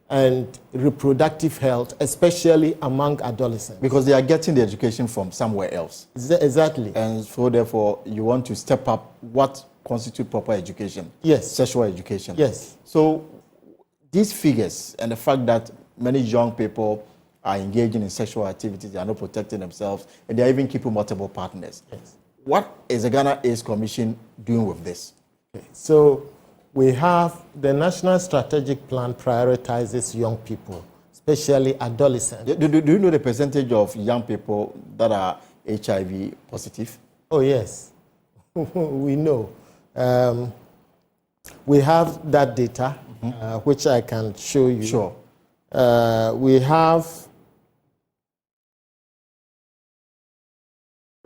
and reproductive health, especially among adolescents. Because they are getting the education from somewhere else. Exactly. And so therefore, you want to step up what constitutes proper education. Yes. Sexual education. Yes. So these figures and the fact that many young people are engaging in sexual activities, they are not protecting themselves, and they are even keeping multiple partners. Yes. What is the Ghana AIDS Commission doing with this? Okay. So we have the National Strategic Plan prioritizes young people, especially adolescents. Do you know the percentage of young people that are HIV positive? Oh, yes. We know. We have that data, which I can show you. Sure. We have...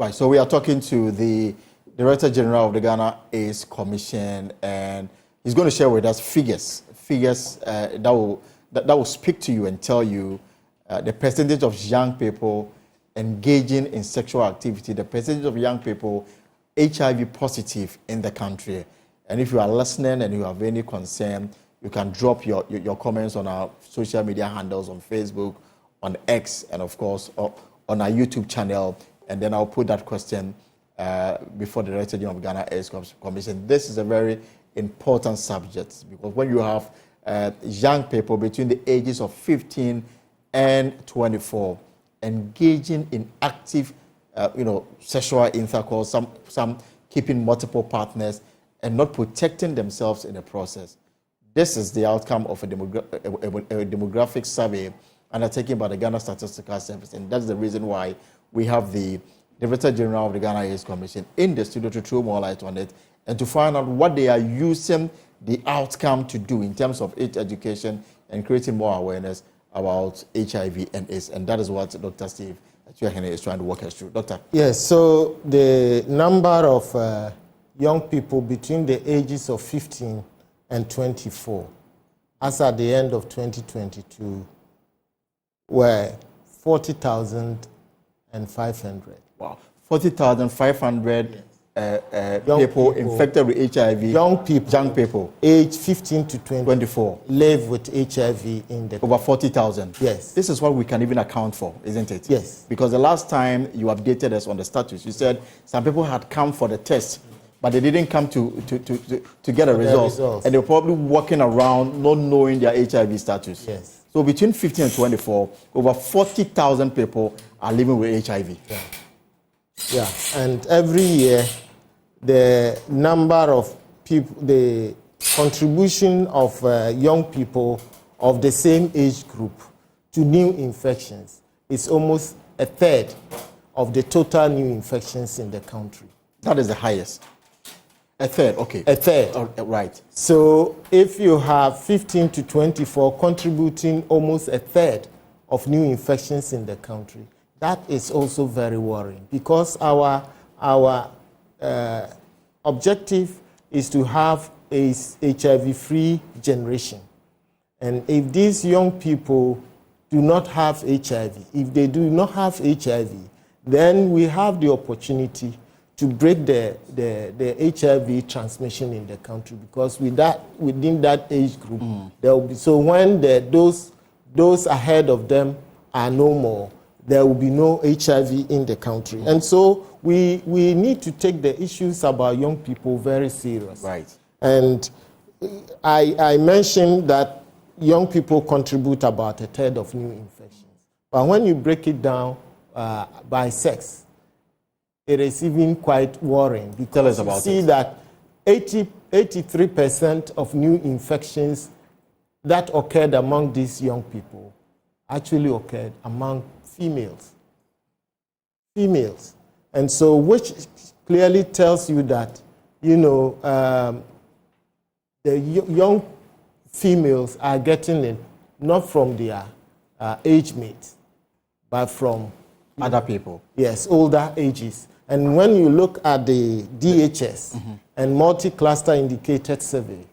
Right, so we are talking to the Director General of the Ghana AIDS Commission, and he's going to share with us figures that will speak to you and tell you the percentage of young people engaging in sexual activity, the percentage of young people HIV positive in the country. And if you are listening and you have any concern, you can drop your comments on our social media handles on Facebook, on X, and of course on our YouTube channel. And then I'll put that question before the Director General of Ghana AIDS Commission. This is a very important subject because when you have young people between the ages of 15 and 24 engaging in active, sexual intercourse, some keeping multiple partners and not protecting themselves in the process. This is the outcome of a demographic survey undertaken by the Ghana Statistical Service, and that's the reason why we have the Director General of the Ghana AIDS Commission in the studio to throw more light on it and to find out what they are using the outcome to do in terms of AIDS education and creating more awareness about HIV and AIDS. And that is what Dr. Steve Atuahene is trying to walk us through. Doctor? Yes, so the number of young people between the ages of 15 and 24, as at the end of 2022, were 40,500. Wow, 40,500 people infected with HIV. Young people. Age 15 to 24 live with HIV in the... Over 40,000. Yes. This is what we can even account for, isn't it? Yes. Because the last time you updated us on the status, you said some people had come for the test, but they didn't come to get a result. And they were probably walking around not knowing their HIV status. Yes. So between 15 and 24, over 40,000 people are living with HIV. Yeah. Yeah, and every year, the number of people, the contribution of young people of the same age group to new infections is almost a third of the total new infections in the country. That is the highest. A third, okay. A third. Right. So if you have 15 to 24 contributing almost a third of new infections in the country, that is also very worrying because our objective is to have a HIV-free generation. And if these young people do not have HIV, if they do not have HIV, then we have the opportunity to break the HIV transmission in the country, because within that age group, there will be, so when those ahead of them are no more, there will be no HIV in the country. And so we need to take the issues about young people very serious. Right. And I mentioned that young people contribute about a third of new infections. But when you break it down by sex, it is even quite worrying, because Tell us about you see that 83% of new infections that occurred among these young people actually occurred among females. And so, which clearly tells you that, the young females are getting it not from their age mates, but from Other people. Yes, older ages. And when you look at the DHS and multi-cluster indicated survey,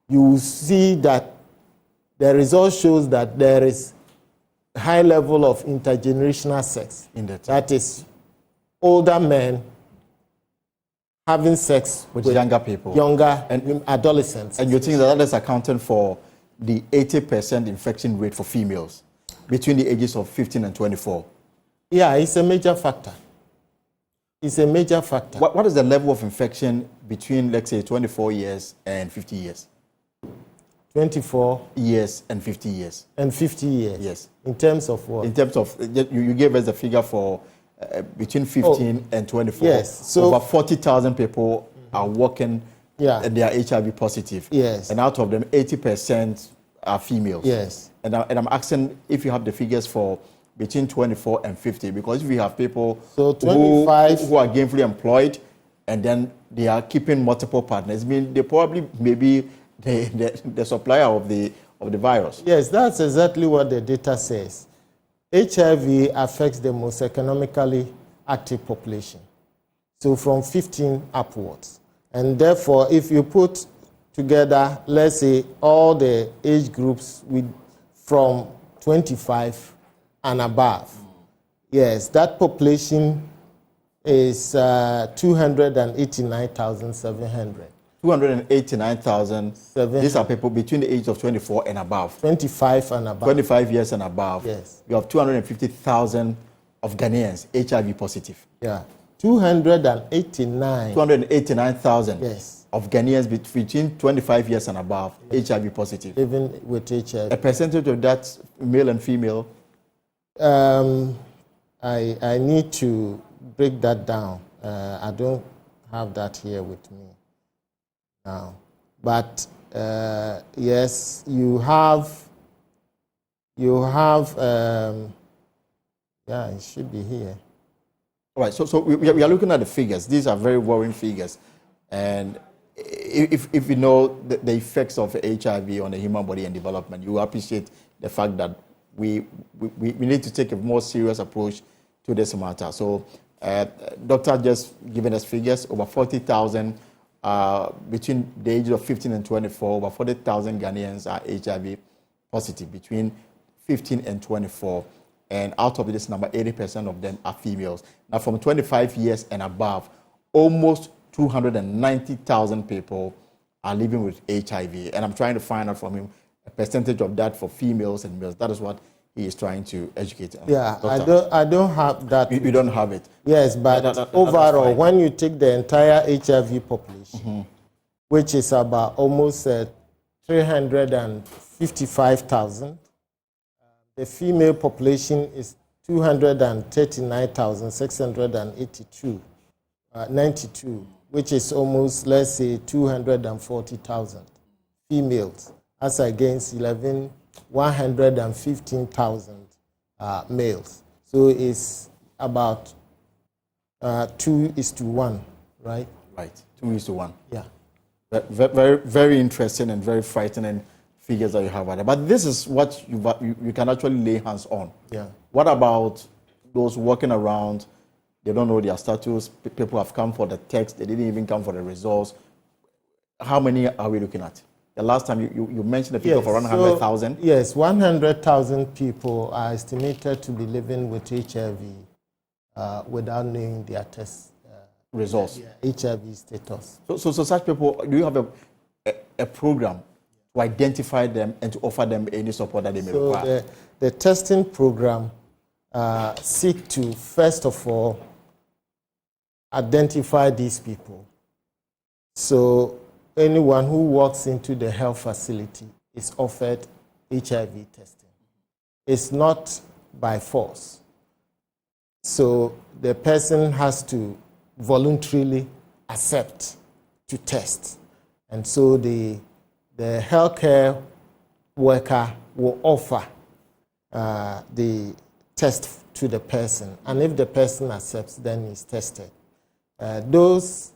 you will see that the result shows that there is a high level of intergenerational sex. That is, older men having sex with younger people, younger and adolescents. And you think that is accounting for the 80% infection rate for females between the ages of 15 and 24? Yeah, it's a major factor. It's a major factor. What is the level of infection between, let's say, 24 years and 50 years? 24 years and 50 years. And 50 years? Yes. In terms of what? In terms of, you gave us the figure for between 15 and 24. Yes. So over 40,000 people are working, and they are HIV positive. Yes. And out of them, 80% are females. Yes. And I'm asking if you have the figures for between 24 and 50, because if we have people so 25 who are gainfully employed and then they are keeping multiple partners, I mean, they probably may be the supplier of the virus. Yes, that's exactly what the data says. HIV affects the most economically active population, so from 15 upwards. And therefore, if you put together, let's say, all the age groups from 25 and above, yes, that population is 289,700. 289,000. These are people between the age of 24 and above. 25 and above. 25 years and above. Yes. You have 250,000 of Ghanaians HIV positive. Yeah. 289,000. Yes. Of Ghanaians between 25 years and above, HIV positive. Even with HIV. A percentage of that, male and female? I need to break that down. I don't have that here with me now. But yes, you have, yeah, it should be here. All right, so we are looking at the figures. These are very worrying figures. And if you know the effects of HIV on the human body and development, you appreciate the fact that we need to take a more serious approach to this matter. So, doctor just given us figures, over 40,000 between the age of 15 and 24, over 40,000 Ghanaians are HIV positive between 15 and 24. And out of this number, 80% of them are females. Now, from 25 years and above, almost 290,000 people are living with HIV. And I'm trying to find out from him a percentage of that for females and males. That is what he is trying to educate. Yeah, Doctor. I don't have that. You don't have it? Yes, but overall, when you take the entire HIV population, which is about almost 355,000, the female population is 239,682, 92, which is almost, let's say, 240,000 females, as against 115,000 males. So it's about 2:1, right? Right, 2:1. Yeah. Very, very interesting and very frightening figures that you have there. But this is what you can actually lay hands on. Yeah. What about those walking around? They don't know their status. People have come for the text. They didn't even come for the results. How many are we looking at? The last time you mentioned a figure of around 100,000. Yes, 100,000 people are estimated to be living with HIV without knowing their test results. HIV status. So such people, do you have a program to identify them and to offer them any support that they may require? So the testing program seek to, first of all, identify these people. So anyone who walks into the health facility is offered HIV testing. It's not by force. So the person has to voluntarily accept to test. And so the healthcare worker will offer the test to the person. And if the person accepts, then he's tested. Those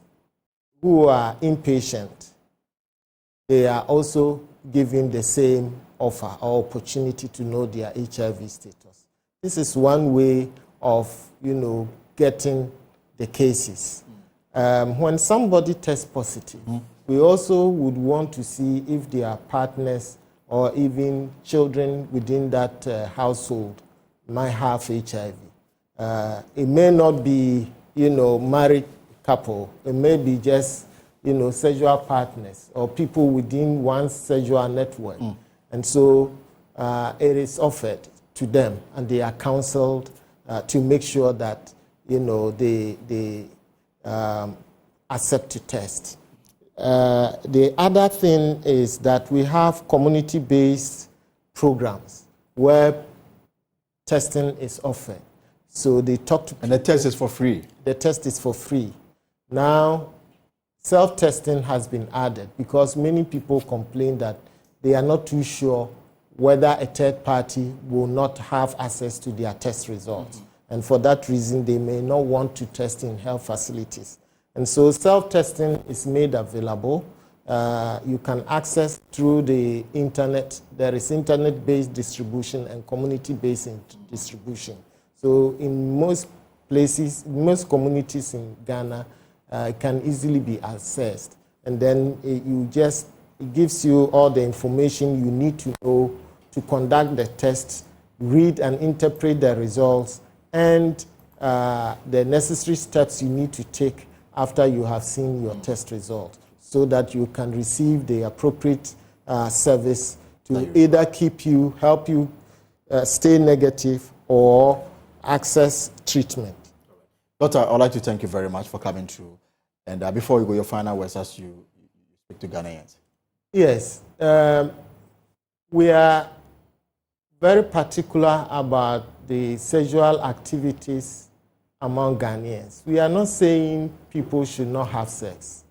who are inpatient, they are also given the same offer or opportunity to know their HIV status. This is one way of, getting the cases. When somebody tests positive, we also would want to see if their partners or even children within that household might have HIV. It may not be, married couple. It may be just, sexual partners or people within one sexual network. And so it is offered to them, and they are counseled to make sure that, they accept to test. The other thing is that we have community-based programs where testing is offered. So they talk to people. And the test is for free? The test is for free. Now, self-testing has been added because many people complain that they are not too sure whether a third party will not have access to their test results. And for that reason, they may not want to test in health facilities. And so self-testing is made available. You can access through the internet. There is internet-based distribution and community-based distribution. So in most places, most communities in Ghana, it can easily be accessed. And then it gives you all the information you need to know to conduct the test, read and interpret the results, and the necessary steps you need to take after you have seen your test result, so that you can receive the appropriate service to either help you stay negative or access treatment. Doctor, I'd like to thank you very much for coming through. And before you go, your final words as you speak to Ghanaians. Yes. We are very particular about the sexual activities among Ghanaians. We are not saying people should not have sex.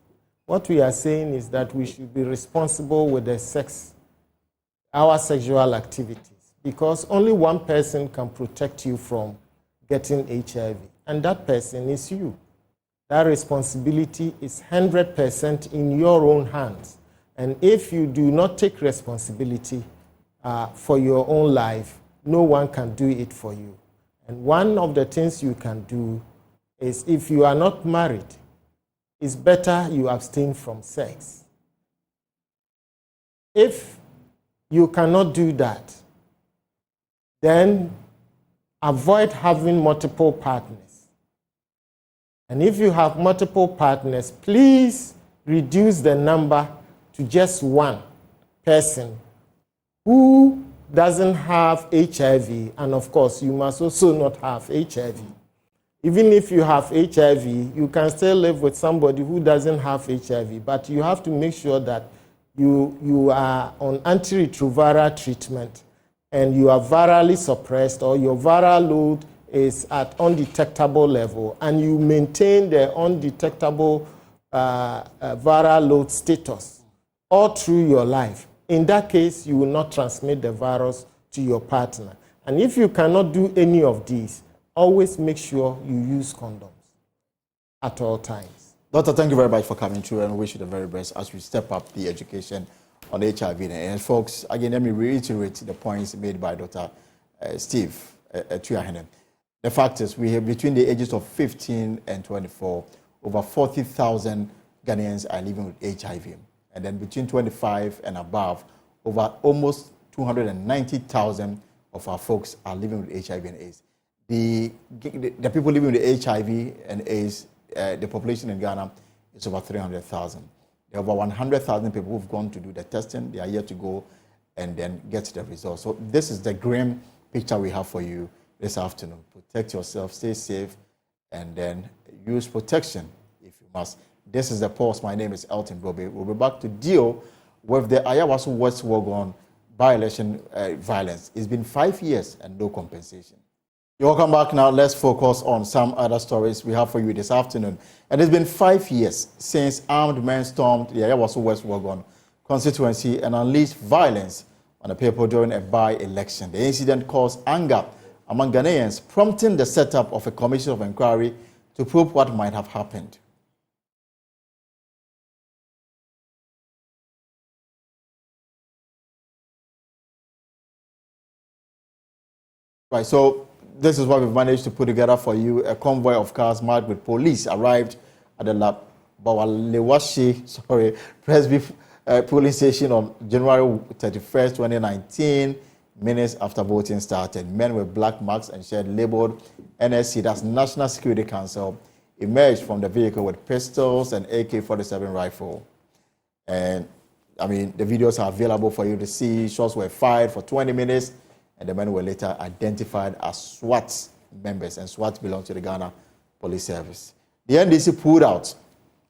What we are saying is that we should be responsible with our sexual activities, because only one person can protect you from getting HIV, and that person is you. That responsibility is 100% in your own hands. And if you do not take responsibility for your own life, no one can do it for you. And one of the things you can do is, if you are not married, it's better you abstain from sex. If you cannot do that, then avoid having multiple partners. And if you have multiple partners, please reduce the number to just one person who doesn't have HIV, and of course, you must also not have HIV. Even if you have HIV, you can still live with somebody who doesn't have HIV, but you have to make sure that you are on antiretroviral treatment and you are virally suppressed, or your viral load is at undetectable level, and you maintain the undetectable viral load status all through your life. In that case, you will not transmit the virus to your partner. And if you cannot do any of these, always make sure you use condoms at all times. Doctor, thank you very much for coming through, and wish you the very best as we step up the education on HIV. And folks, again, let me reiterate the points made by Dr. Steve TEWU. The fact is, we have between the ages of 15 and 24, over 40,000 Ghanaians are living with HIV. And then between 25 and above, over almost 290,000 of our folks are living with HIV and AIDS. The people living with HIV and AIDS the population in Ghana is over 300,000. There are over 100,000 people who've gone to do the testing. They are yet to go and then get the results. So this is the grim picture we have for you this afternoon. Protect yourself, stay safe, and then use protection if you must. This is The Pulse. My name is Elton Brobe. We'll be back to deal with the Ayawaso West Wuon by-election violence. It's been 5 years and no compensation. You're welcome back. Now let's focus on some other stories we have for you this afternoon. And it's been 5 years since armed men stormed the Ayawaso West Wuon constituency and unleashed violence on the people during a by-election. The incident caused anger among Ghanaians, prompting the setup of a commission of inquiry to probe what might have happened. Right, so this is what we've managed to put together for you. A convoy of cars marked with police arrived at the Bawalewashi, Presby polling station on January 31st, 2019, minutes after voting started. Men with black marks and shirt labeled NSC, that's National Security Council, emerged from the vehicle with pistols and AK-47 rifle. And I mean, the videos are available for you to see. Shots were fired for 20 minutes. And the men were later identified as SWAT members, and SWAT belongs to the Ghana Police Service. The NDC pulled out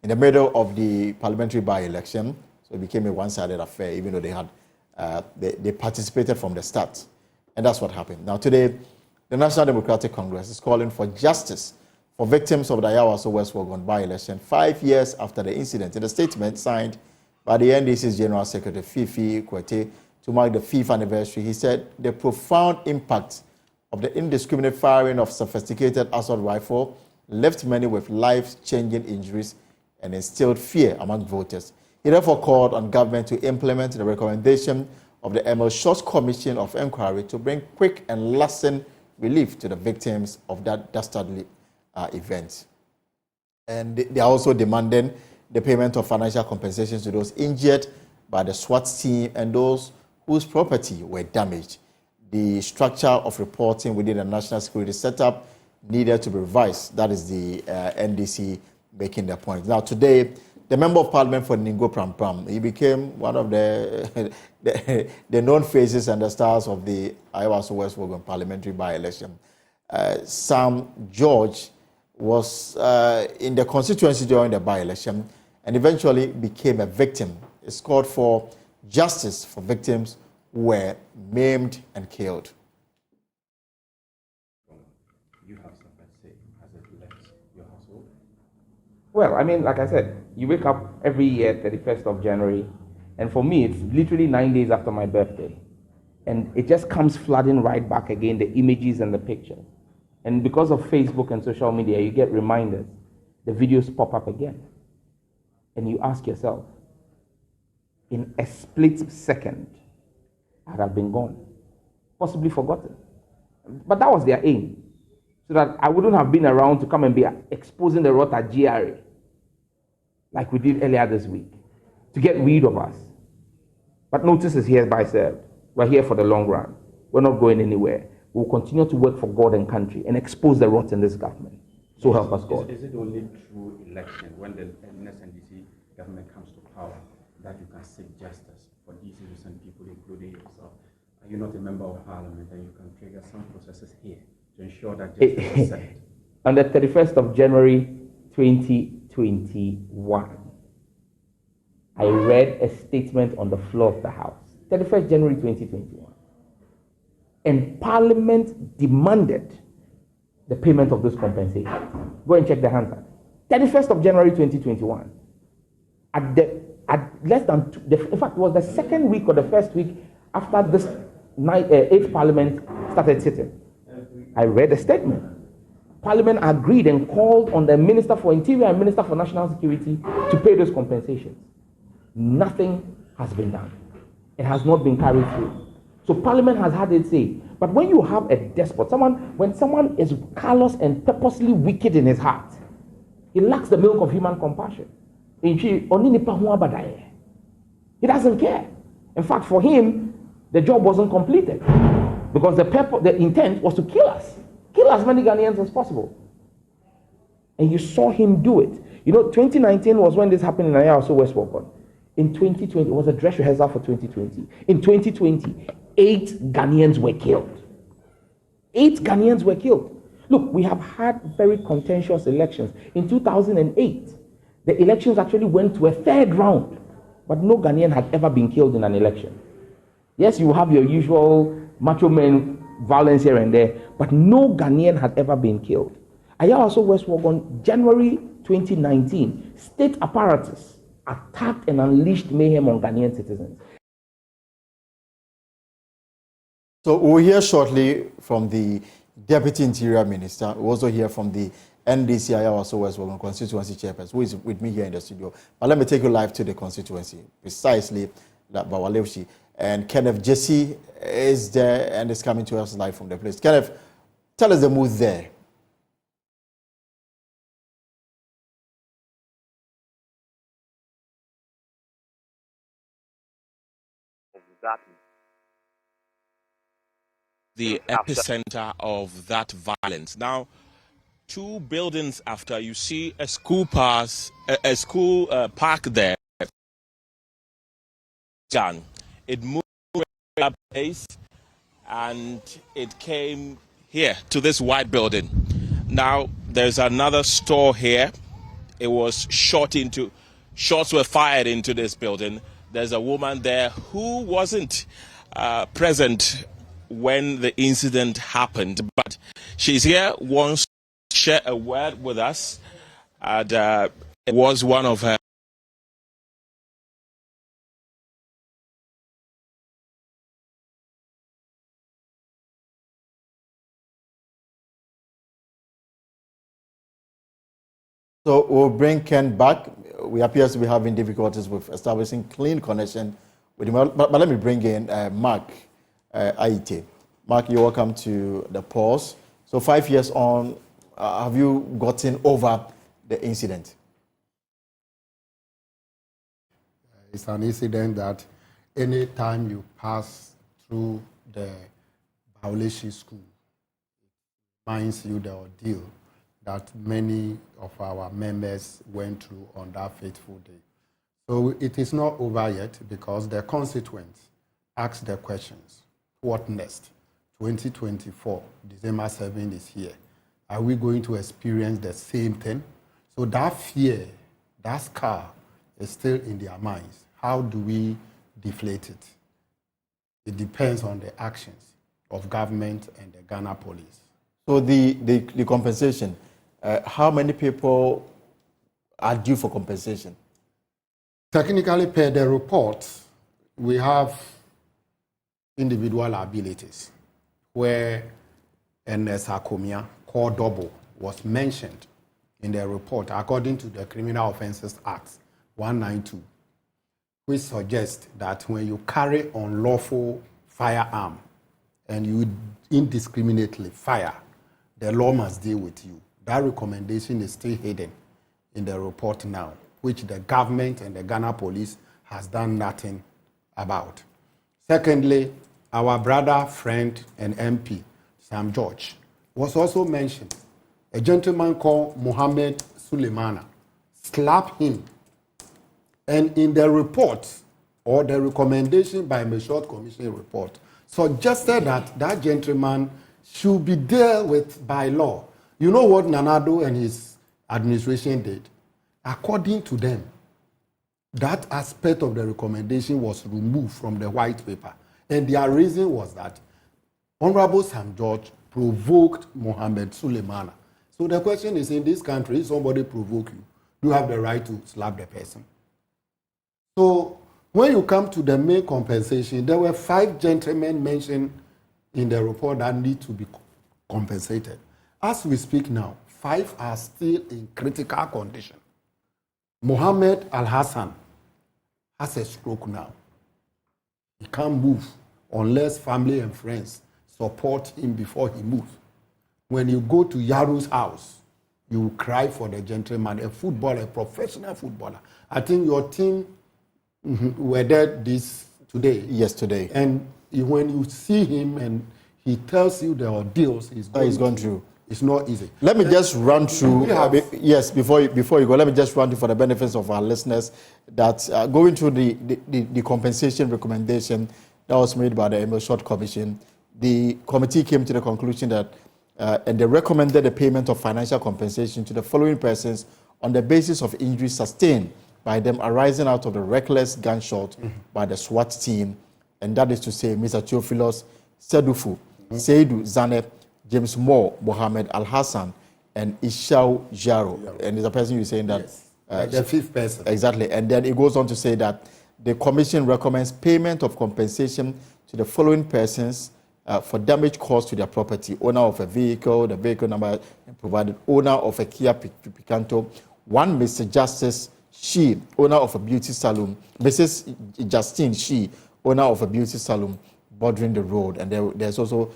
in the middle of the parliamentary by-election, so it became a one-sided affair, even though they had they participated from the start, and that's what happened. Now today, the National Democratic Congress is calling for justice for victims of the Ayawaso West Wuon by-election 5 years after the incident. In a statement signed by the NDC's General Secretary Fifi Kwete, to mark the 5th anniversary, he said the profound impact of the indiscriminate firing of sophisticated assault rifle left many with life-changing injuries and instilled fear among voters. He therefore called on government to implement the recommendation of the Emil Short's Commission of Inquiry to bring quick and lasting relief to the victims of that dastardly event. And they are also demanding the payment of financial compensations to those injured by the SWAT team and those whose property were damaged. The structure of reporting within the national security setup needed to be revised. That is the NDC making the point. Now today, the Member of Parliament for Ningo Prampram, he became one of the known faces and the stars of the Ayawaso West Wuon parliamentary by-election. Sam George was in the constituency during the by-election and eventually became a victim. It's called for justice for victims who were maimed and killed. You have something to say as it left your household? Well, I mean, like I said, you wake up every year, 31st of January, and for me, it's literally 9 days after my birthday. And it just comes flooding right back again, the images and the pictures. And because of Facebook and social media, you get reminders. The videos pop up again. And you ask yourself, in a split second, I'd have been gone, possibly forgotten. But that was their aim, so that I wouldn't have been around to come and be exposing the rot at GRA, like we did earlier this week, to get rid of us. But notice is hereby served. We're here for the long run. We're not going anywhere. We'll continue to work for God and country and expose the rot in this government. So help us God. Is it only through election, when the NSNDC government comes to power, that you can seek justice for these innocent people, including yourself? Are you not a member of parliament and you can trigger some processes here to ensure that justice is served? On the 31st of January 2021, I read a statement on the floor of the House. 31st January 2021. And Parliament demanded the payment of those compensations. Go and check the handbook. 31st of January 2021. At less than in fact, it was the second week or the first week after this 8th Parliament started sitting. I read a statement. Parliament agreed and called on the Minister for Interior and Minister for National Security to pay those compensations. Nothing has been done. It has not been carried through. So Parliament has had its say. But when you have a despot, when someone is callous and purposely wicked in his heart, he lacks the milk of human compassion. He doesn't care. In fact, for him, the job wasn't completed because the intent was to kill us. Kill as many Ghanaians as possible. And you saw him do it. You know, 2019 was when this happened in Ayawaso West Wuon. In 2020, it was a dress rehearsal for 2020. In 2020, 8 Ghanaians were killed. 8 Ghanaians were killed. Look, we have had very contentious elections. In 2008, the elections actually went to a 3rd round, but no Ghanaian had ever been killed in an election. Yes, you have your usual macho men violence here and there, but no Ghanaian had ever been killed. Ayawaso West Wuon, January 2019, state apparatus attacked and unleashed mayhem on Ghanaian citizens. So we'll hear shortly from the Deputy Interior Minister. We'll also hear from the NDC Ayawaso West Wuon constituency chairperson, who is with me here in the studio. But let me take you live to the constituency, precisely that Bawalewshi. And Kenneth Jesse is there and is coming to us live from the place. Kenneth, tell us the mood there. The epicenter of that violence. Now, 2 buildings after, you see a school park there. It moved up pace and it came here to this white building. Now, there's another store here. It was shots were fired into this building. There's a woman there who wasn't present when the incident happened, but she's here, wants to share a word with us, and it was one of her. So we'll bring Ken back. We appear to be having difficulties with establishing clean connection with him. But let me bring in Mark Aite. Mark, you're welcome to the pause. So 5 years on, have you gotten over the incident? It's an incident that any time you pass through the Bawaleshi school, it reminds you the ordeal that many of our members went through on that fateful day. So it is not over yet because the constituents asked the questions. What next? 2024, December 7 is here. Are we going to experience the same thing? So that fear, that scar is still in their minds. How do we deflate it? It depends on the actions of government and the Ghana police. So the compensation, how many people are due for compensation? Technically, per the report, we have individual liabilities where Ernest Akomia, called double, was mentioned in the report according to the Criminal Offences Act 192, which suggests that when you carry unlawful firearm and you indiscriminately fire, the law must deal with you. That recommendation is still hidden in the report now, which the government and the Ghana police has done nothing about. Secondly, our brother, friend, and MP, Sam George, was also mentioned. A gentleman called Mohammed Suleimana slapped him. And in the report, or the recommendation by the Short Commission report, suggested that that gentleman should be dealt with by law. You know what Nanado and his administration did? According to them, that aspect of the recommendation was removed from the white paper. And their reason was that Honorable Sam George provoked Mohammed Suleimana. So the question is, in this country, if somebody provoke you, you have the right to slap the person. So when you come to the main compensation, there were 5 gentlemen mentioned in the report that need to be compensated. As we speak now, 5 are still in critical condition. Mohammed Al-Hassan has a stroke now. He can't move unless family and friends support him before he moves. When you go to Yaru's house, you will cry for the gentleman, a footballer, a professional footballer. I think your team were there today. Yes, today. And when you see him and he tells you the ordeals he's gone through, It's not easy. Let me just run through, yes, before you go, let me just run through for the benefits of our listeners that going through the compensation recommendation that was made by the Emil Short Commission, the committee came to the conclusion that, and they recommended the payment of financial compensation to the following persons on the basis of injuries sustained by them arising out of the reckless gunshot by the SWAT team, and that is to say Mr. Theophilus Sedufu, Seidu Zaneb, James Moore, Mohammed Al-Hassan, and Ishao Jaro. And there's a person you're saying that... Yes. The fifth person. Exactly. And then it goes on to say that the commission recommends payment of compensation to the following persons for damage caused to their property: owner of a vehicle, the vehicle number provided, owner of a Kia Picanto, one Mr. Justice She, owner of a beauty salon, Mrs. Justine She, owner of a beauty salon bordering the road. And there's also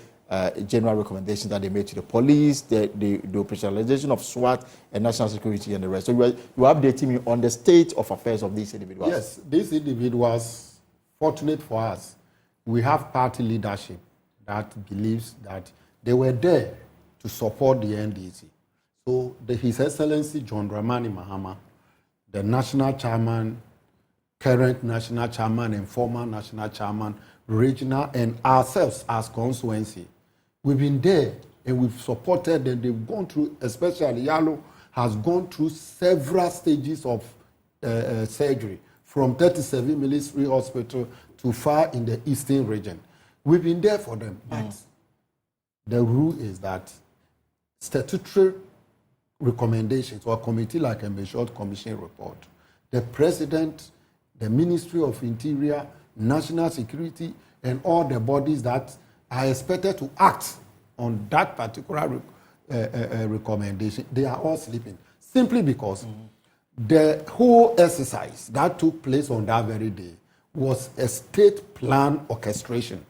general recommendations that they made to the police, the operationalization of SWAT and national security and the rest. So you are updating me on the state of affairs of these individuals. Yes, these individuals, fortunate for us, we have party leadership that believes that they were there to support the NDC. So His Excellency John Dramani Mahama, the national chairman, current national chairman and former national chairman, regional, and ourselves as constituency, we've been there and we've supported them. They've gone through, especially Yalo has gone through several stages of surgery, from 37 Military Hospital to far in the eastern region. We've been there for them, but the rule is that statutory recommendations or a committee like a Short Commission report, the President, the Ministry of Interior, National Security, and all the bodies that are expected to act on that particular recommendation, they are all sleeping. Simply because the whole exercise that took place on that very day was a state plan orchestration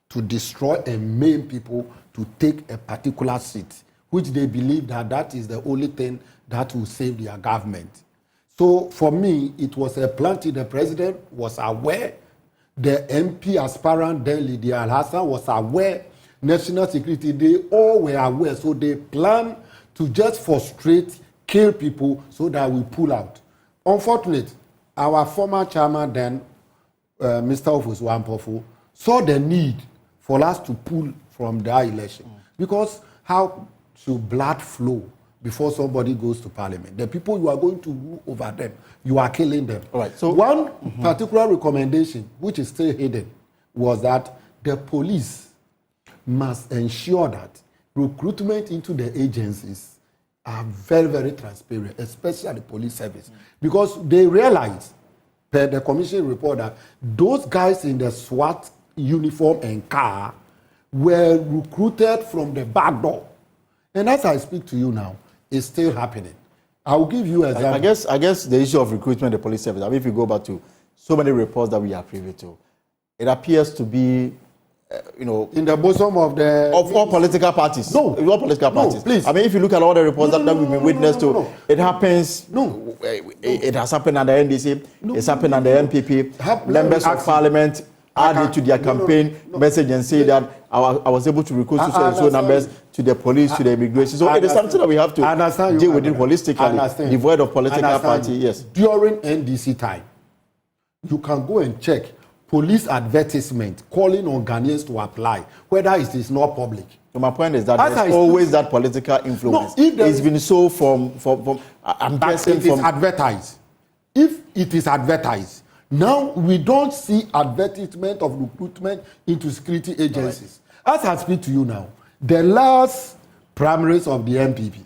to destroy and maim people to take a particular seat, which they believe that is the only thing that will save their government. So for me, it was a plan till the president was aware, the MP aspirant then Lydia Al-Hassan was aware, national security, they all were aware. So they planned to just frustrate, kill people so that we pull out. Unfortunately, our former chairman then, Mr. Ofus Wampofu, saw the need for us to pull from that election. Because how should blood flow before somebody goes to parliament? The people you are going to rule over them, you are killing them. All right. So one particular recommendation, which is still hidden, was that the police must ensure that recruitment into the agencies are very, very transparent, especially the police service, because they realize, per the commission report, that those guys in the SWAT uniform and car were recruited from the back door. And as I speak to you now, it's still happening. I'll give you an example. I guess the issue of recruitment in the police service, I mean, if you go back to so many reports that we are privy to, it appears to be, in the bosom of all political parties. No. All political parties. No, please. I mean, if you look at all the reports that we've been witness to, it happens. No. It has happened under NDC. It's happened under NPP. Members of parliament added to their campaign message and say that I was able to recruit so numbers to the police, to the immigration. So it is something that we have to deal with it holistically, devoid of political party. Yes. During NDC time, you can go and check police advertisement calling on Ghanaians to apply, whether it is not public. So my point is that there's always that political influence. It's been so from I'm guessing it is advertised. If it is advertised, now we don't see advertisement of recruitment into security agencies. Right. As I speak to you now, the last primaries of the MPP,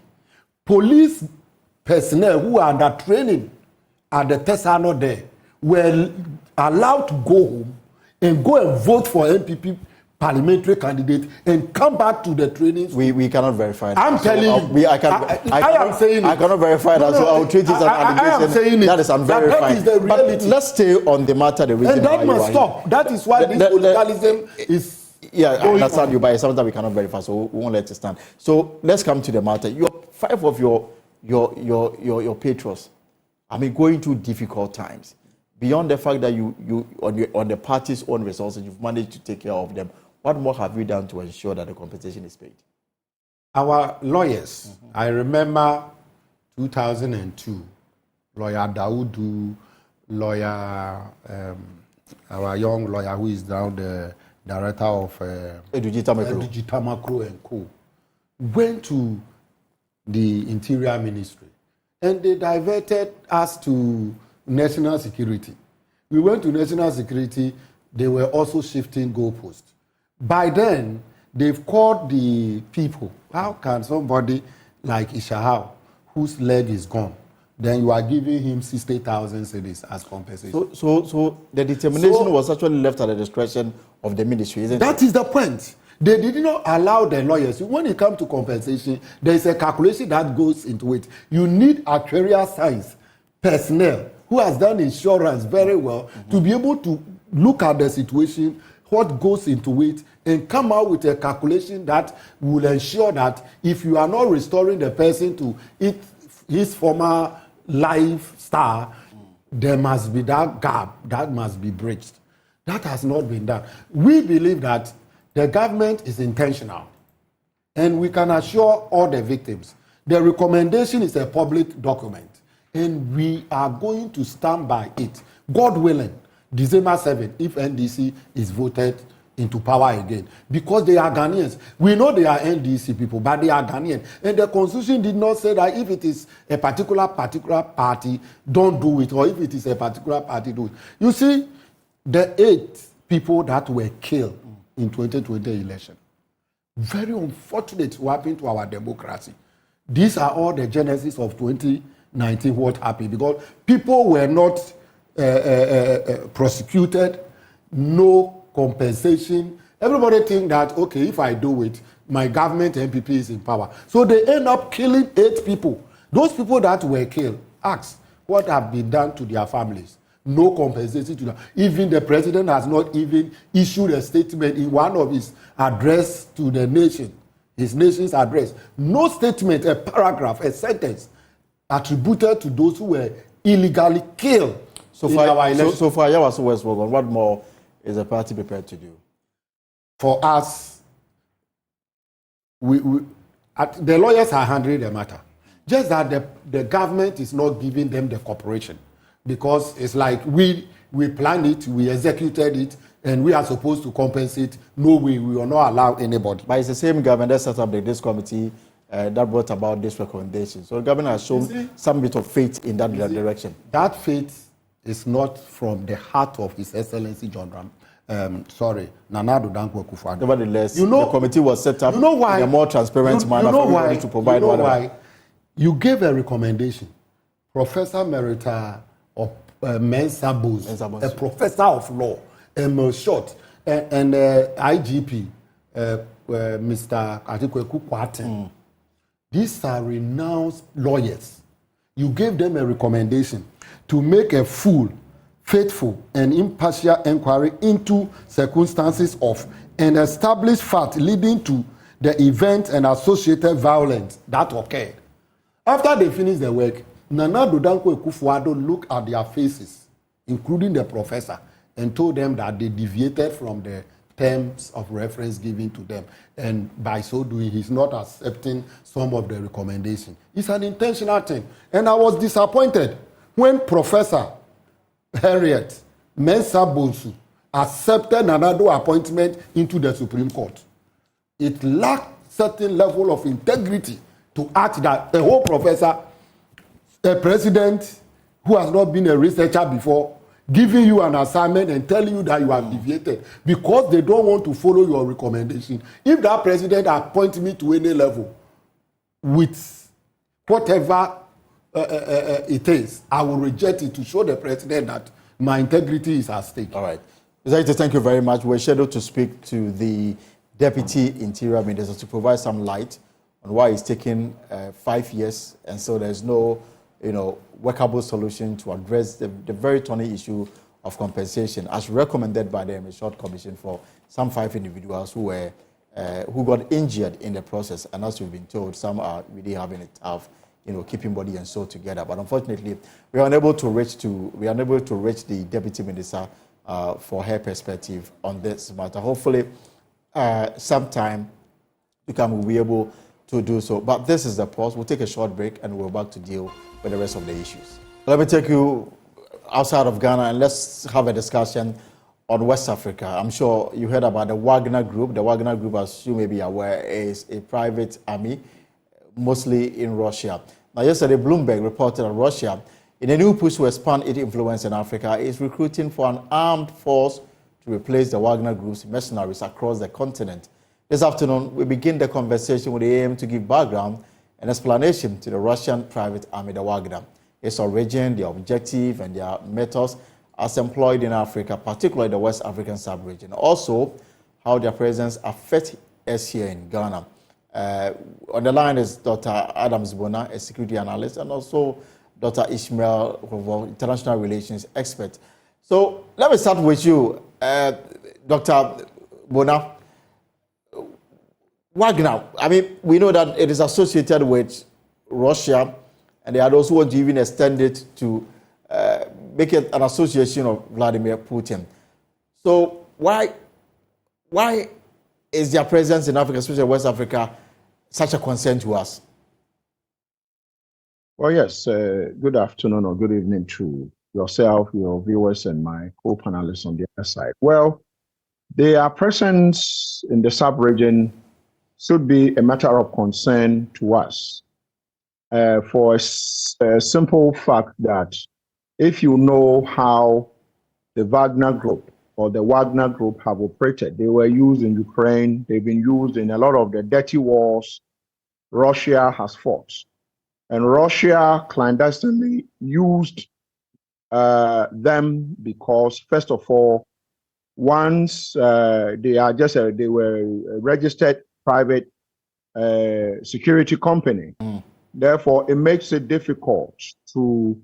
police personnel who are under training at the Tesano there were allowed to go home and go and vote for MPP parliamentary candidate and come back to the trainings. We cannot verify that. I'm telling you. I cannot verify that, so I will treat it as an allegation. That is unverified. That is the reality. But let's stay on the matter. The reason and that must stop. That is why this politicalism is. Yeah, I understand you, but it's something that we cannot verify, so we won't let it stand. So let's come to the matter. Five of your patrons, I mean, going through difficult times. Beyond the fact that you on the party's own resources, you've managed to take care of them. What more have you done to ensure that the compensation is paid? our lawyers, I remember 2002, lawyer Daudu, lawyer, our young lawyer who is now the director of Edugita Makro and Co., went to the Interior Ministry and they diverted us to National Security. We went to National Security, they were also shifting goalposts. By then, they've called the people. How can somebody like Ishahau, whose leg is gone, then you are giving him 60,000 cedis as compensation? So the determination was actually left at the discretion of the ministry, isn't it? That is the point. They did not allow the lawyers. When it comes to compensation, there is a calculation that goes into it. You need actuarial science personnel who has done insurance very well to be able to look at the situation, what goes into it, and come out with a calculation that will ensure that if you are not restoring the person to his former lifestyle, there must be that gap that must be bridged. That has not been done. We believe that the government is intentional, and we can assure all the victims. The recommendation is a public document, and we are going to stand by it. God willing, December 7th, if NDC is voted into power again, because they are Ghanaians. We know they are NDC people, but they are Ghanaian. And the constitution did not say that if it is a particular party, don't do it, or if it is a particular party, do it. You see, the 8 people that were killed in 2020 election, very unfortunate what happened to our democracy. These are all the genesis of 2019, what happened, because people were not prosecuted, no compensation. Everybody think that, okay, if I do it, my government MPP is in power. So they end up killing 8 people. Those people that were killed, ask what have been done to their families. No compensation to them. Even the president has not even issued a statement in one of his address to the nation, his nation's address. No statement, a paragraph, a sentence attributed to those who were illegally killed. So for Yawaso West Wuon, what more is the party prepared to do? For us, the lawyers are handling the matter. Just that the government is not giving them the cooperation. Because it's like we planned it, we executed it, and we are supposed to compensate. No way, we will not allow anybody. But it's the same government that set up this committee that brought about this recommendation. So the government has shown some bit of faith in that direction. That faith is not from the heart of His Excellency John Nana Addo Dankwa Akufo-Addo. Nevertheless, the committee was set up in a more transparent manner for everybody to provide whatever. You gave a recommendation. Professor Emerita of Mensa Bonsu, a professor of law, Short, and IGP, Mr. Atikweku Kwaten. These are renowned lawyers. You gave them a recommendation to make a full, faithful, and impartial inquiry into circumstances of an established fact leading to the event and associated violence that occurred. After they finished the work, Nana Addo Dankwa Akufo-Addo looked at their faces, including the professor, and told them that they deviated from the terms of reference given to them. And by so doing, he's not accepting some of the recommendations. It's an intentional thing. And I was disappointed when Professor Harriet Mensa Bonsu accepted Nana Addo appointment into the Supreme Court. It lacked certain level of integrity to act that a whole professor, a president who has not been a researcher before, giving you an assignment and telling you that you have deviated because they don't want to follow your recommendation. If that president appoints me to any level with whatever it is, I will reject it to show the president that my integrity is at stake. All right. Executive, thank you very much. We're scheduled to speak to the Deputy Interior Minister to provide some light on why it's taking 5 years, and so there's no, workable solution to address the very thorny issue of compensation, as recommended by the Short Commission for some 5 individuals who got injured in the process, and as we've been told, some are really having it tough, keeping body and soul together. But unfortunately, we are unable to reach the Deputy Minister for her perspective on this matter. Hopefully, sometime to come, we'll be able to do so. But this is the pause. We'll take a short break and we're back to deal with the rest of the issues. Let me take you outside of Ghana and let's have a discussion on West Africa. I'm sure you heard about the Wagner Group. The Wagner Group, as you may be aware, is a private army, mostly in Russia. Now, yesterday, Bloomberg reported that Russia, in a new push to expand its influence in Africa, is recruiting for an armed force to replace the Wagner Group's mercenaries across the continent. This afternoon, we begin the conversation with the aim to give background and explanation to the Russian private army, the Wagner, its origin, their objective, and their methods as employed in Africa, particularly the West African sub-region. Also, how their presence affects us here in Ghana. On the line is Dr. Adams Bona, a security analyst, and also Dr. Ishmael, international relations expert. So let me start with you, Dr. Bona. Wagner, I mean, we know that it is associated with Russia, and they are those who want to even extend it to make it an association of Vladimir Putin. So why is their presence in Africa, especially West Africa, such a concern to us? Well, yes. Good afternoon or good evening to yourself, your viewers, and my co-panelists on the other side. Well, their presence in the sub-region should be a matter of concern to us for a simple fact that if you know how the Wagner Group or the Wagner Group have operated, they were used in Ukraine, they've been used in a lot of the dirty wars Russia has fought. And Russia clandestinely used them because, first of all, once they were a registered private security company. Therefore, it makes it difficult to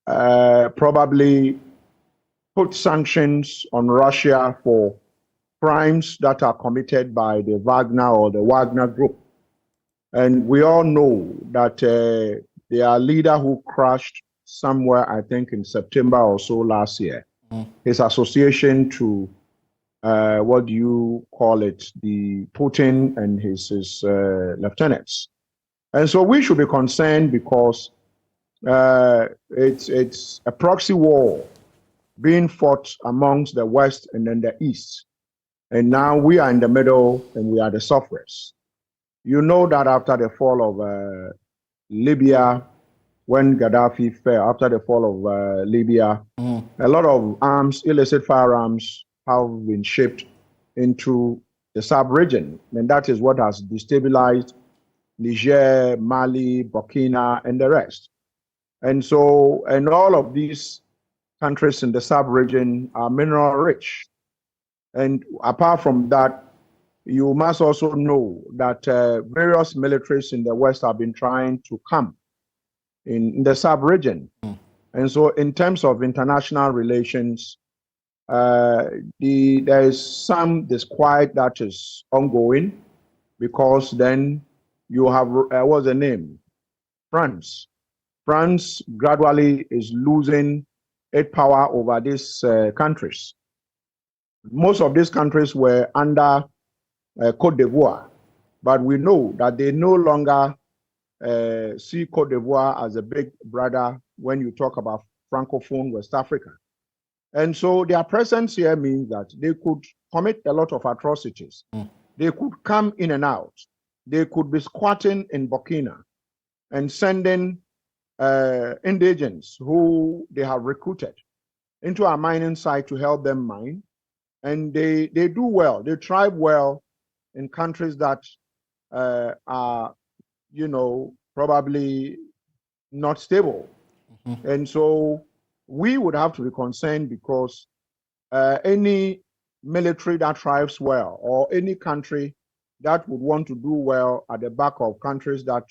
probably put sanctions on Russia for crimes that are committed by the Wagner or the Wagner Group. And we all know that their leader who crashed somewhere, I think in September or so last year, his association to what do you call it, the Putin and his lieutenants. And so we should be concerned because it's a proxy war being fought amongst the West and then the East. And now we are in the middle and we are the sufferers. You know that after the fall of Libya, when Gaddafi fell, after the fall of Libya, a lot of arms, illicit firearms, have been shipped into the sub-region. And that is what has destabilized Niger, Mali, Burkina, and the rest. And so, and all of these countries in the sub-region are mineral rich. And apart from that, you must also know that various militaries in the West have been trying to come in the sub-region. And so in terms of international relations, there is some disquiet that is ongoing because then you have, what's the name? France. France gradually is losing its power over these countries. Most of these countries were under Côte d'Ivoire, but we know that they no longer see Côte d'Ivoire as a big brother when you talk about Francophone West Africa. And so their presence here means that they could commit a lot of atrocities. They could come in and out. They could be squatting in Burkina and sending indigents who they have recruited into a mining site to help them mine. And they do well. They thrive well in countries that are, you know, probably not stable. And so we would have to be concerned because any military that thrives well or any country that would want to do well at the back of countries that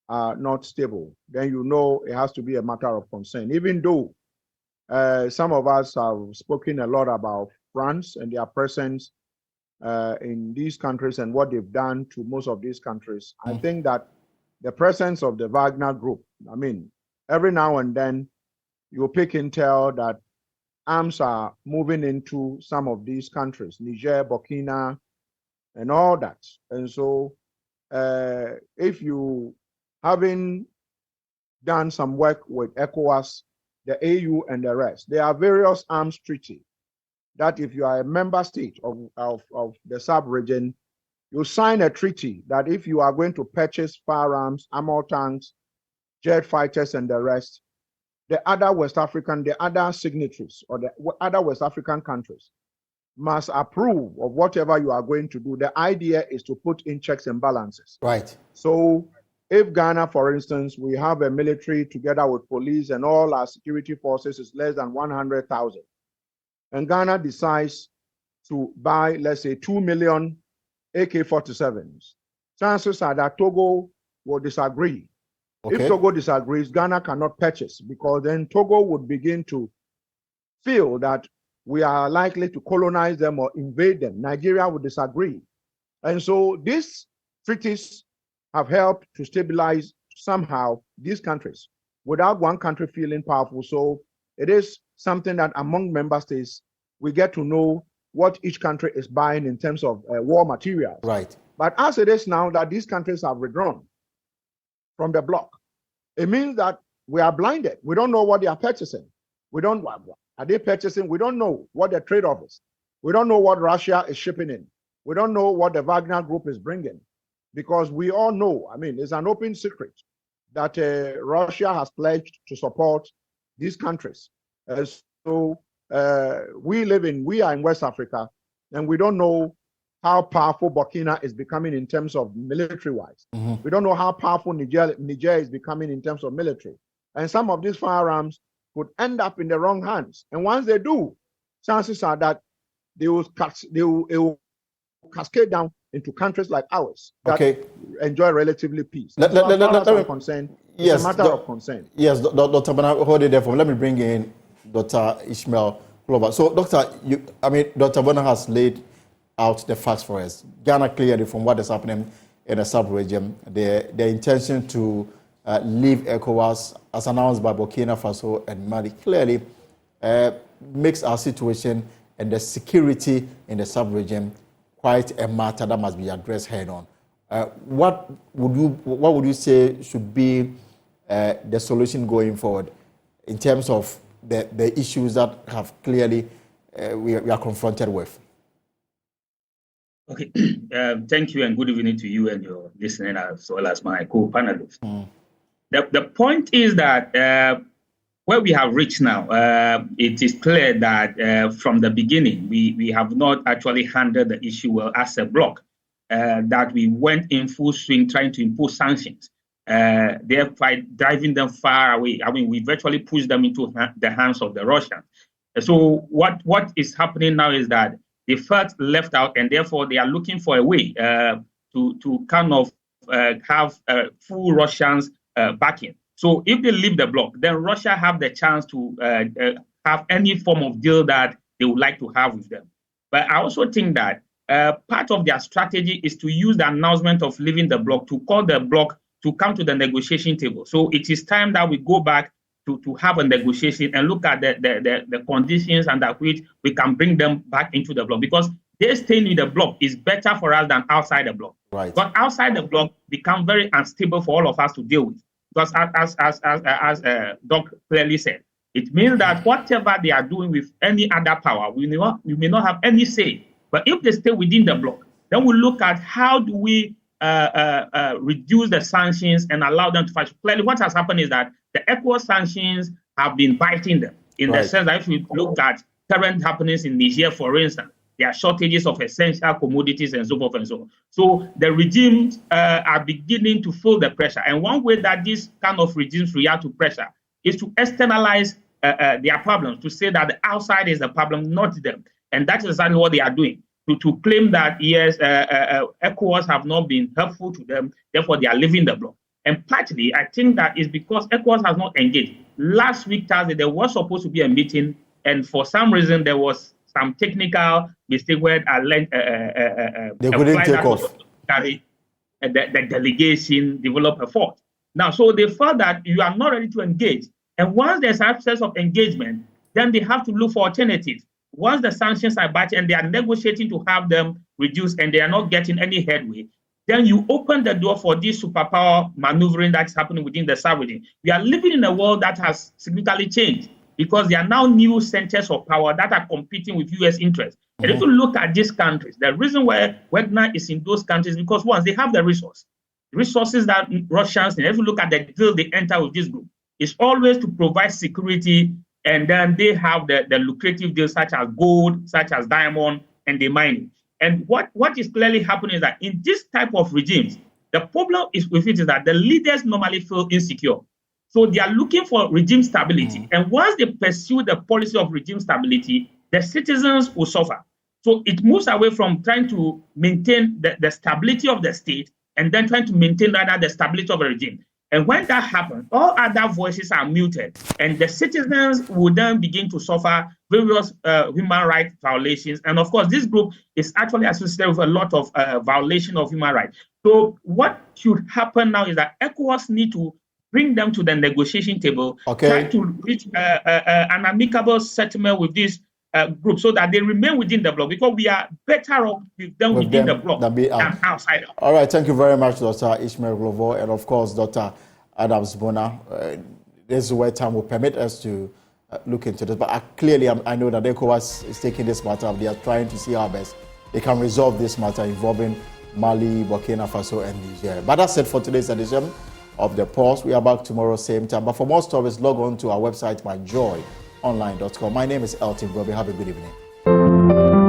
are not stable, then you know it has to be a matter of concern. Even though some of us have spoken a lot about France and their presence in these countries and what they've done to most of these countries, I think that the presence of the Wagner Group, I mean, every now and then you pick intel that arms are moving into some of these countries, Niger, Burkina, and all that. And so if you having done some work with ECOWAS, the AU, and the rest, there are various arms treaties that if you are a member state of the sub-region, you sign a treaty that if you are going to purchase firearms, armor tanks, jet fighters, and the rest, the other signatories or the other West African countries must approve of whatever you are going to do. The idea is to put in checks and balances. Right. So if Ghana, for instance, we have a military together with police and all our security forces is less than 100,000, and Ghana decides to buy, let's say, 2 million AK-47s, chances are that Togo will disagree. Okay. If Togo disagrees, Ghana cannot purchase, because then Togo would begin to feel that we are likely to colonize them or invade them. Nigeria would disagree. And so these treaties have helped to stabilize somehow these countries without one country feeling powerful. So it is something that among member states, we get to know what each country is buying in terms of war materials. Right. But as it is now that these countries have withdrawn from the bloc, it means that we are blinded. We don't know what they are purchasing. We don't, are they purchasing? We don't know what the trade-off is. We don't know what Russia is shipping in. We don't know what the Wagner group is bringing, because we all know, I mean, it's an open secret that Russia has pledged to support these countries. So we are in West Africa, and we don't know how powerful Burkina is becoming in terms of military-wise. Mm-hmm. We don't know how powerful Niger is becoming in terms of military. And some of these firearms could end up in the wrong hands. And once they do, chances are that they will cascade down into countries like ours that enjoy relatively peace. It's a matter of concern. Yes, Dr. Bana, hold it there for me. Let me bring in Dr. Ishmael Glover. So, Dr. Dr. Bana has laid out the facts for us. Ghana clearly, from what is happening in the sub-region, the intention to leave ECOWAS, as announced by Burkina Faso and Mali, clearly makes our situation and the security in the sub-region quite a matter that must be addressed head-on. What would you say should be the solution going forward in terms of the issues that have clearly we are confronted with? Okay, thank you, and good evening to you and your listener, as well as my co-panelists. The point is that where we have reached now, it is clear that from the beginning, we have not actually handled the issue well as a bloc, that we went in full swing trying to impose sanctions, thereby driving them far away. I mean, we virtually pushed them into the hands of the Russians. So what is happening now is that they felt left out, and therefore they are looking for a way to kind of have full Russians backing. So if they leave the bloc, then Russia have the chance to have any form of deal that they would like to have with them. But I also think that part of their strategy is to use the announcement of leaving the bloc to call the bloc to come to the negotiation table. So it is time that we go back to have a negotiation and look at the conditions under which we can bring them back into the bloc, because they staying in the bloc is better for us than outside the bloc. Right. But outside the bloc become very unstable for all of us to deal with. Because as Doc clearly said, it means that whatever they are doing with any other power, we may not have any say. But if they stay within the bloc, then we look at how do we reduce the sanctions and allow them to fight. Clearly, what has happened is that the ECOWAS sanctions have been biting them in the sense that if we look at current happenings in Niger, for instance, there are shortages of essential commodities and so forth and so on. So the regimes are beginning to feel the pressure. And one way that these kind of regimes react to pressure is to externalize their problems, to say that the outside is the problem, not them. And that is exactly what they are doing, to claim that, yes, ECOWAS have not been helpful to them, therefore they are leaving the bloc. And partly, I think that is because ECOWAS has not engaged. Last week, Thursday, there was supposed to be a meeting, and for some reason, there was some technical mistake where they couldn't take off. The delegation developed a fault. Now, so they felt that you are not ready to engage. And once there's absence of engagement, then they have to look for alternatives. Once the sanctions are batched and they are negotiating to have them reduced and they are not getting any headway, then you open the door for this superpower maneuvering that's happening within the South region. We are living in a world that has significantly changed because there are now new centers of power that are competing with U.S. interests. And if you look at these countries, the reason why Wagner is in those countries is because once they have the resources that Russians, and if you look at the deal they enter with this group, it's always to provide security, and then they have the lucrative deals such as gold, such as diamond, and the mining. And what is clearly happening is that in this type of regimes, the problem is with it is that the leaders normally feel insecure. So they are looking for regime stability. And once they pursue the policy of regime stability, the citizens will suffer. So it moves away from trying to maintain the stability of the state and then trying to maintain rather the stability of the regime. And when that happens, all other voices are muted, and the citizens will then begin to suffer various human rights violations. And of course, this group is actually associated with a lot of violation of human rights. So what should happen now is that ECOWAS need to bring them to the negotiation table, try to reach an amicable settlement with this group so that they remain within the bloc, because we are better off with them within the bloc than outside. All right, thank you very much, Dr. Ishmael Glovo, and of course, Dr. Adams Bona. This is where time will permit us to look into this. But clearly, I know that ECOWAS is taking this matter up. They are trying to see how best they can resolve this matter involving Mali, Burkina Faso, and Niger. But that's it for today's edition of The Pulse. We are back tomorrow, same time. But for more stories, log on to our website, myjoyonline.com. My name is Elton Broby. Have a good evening.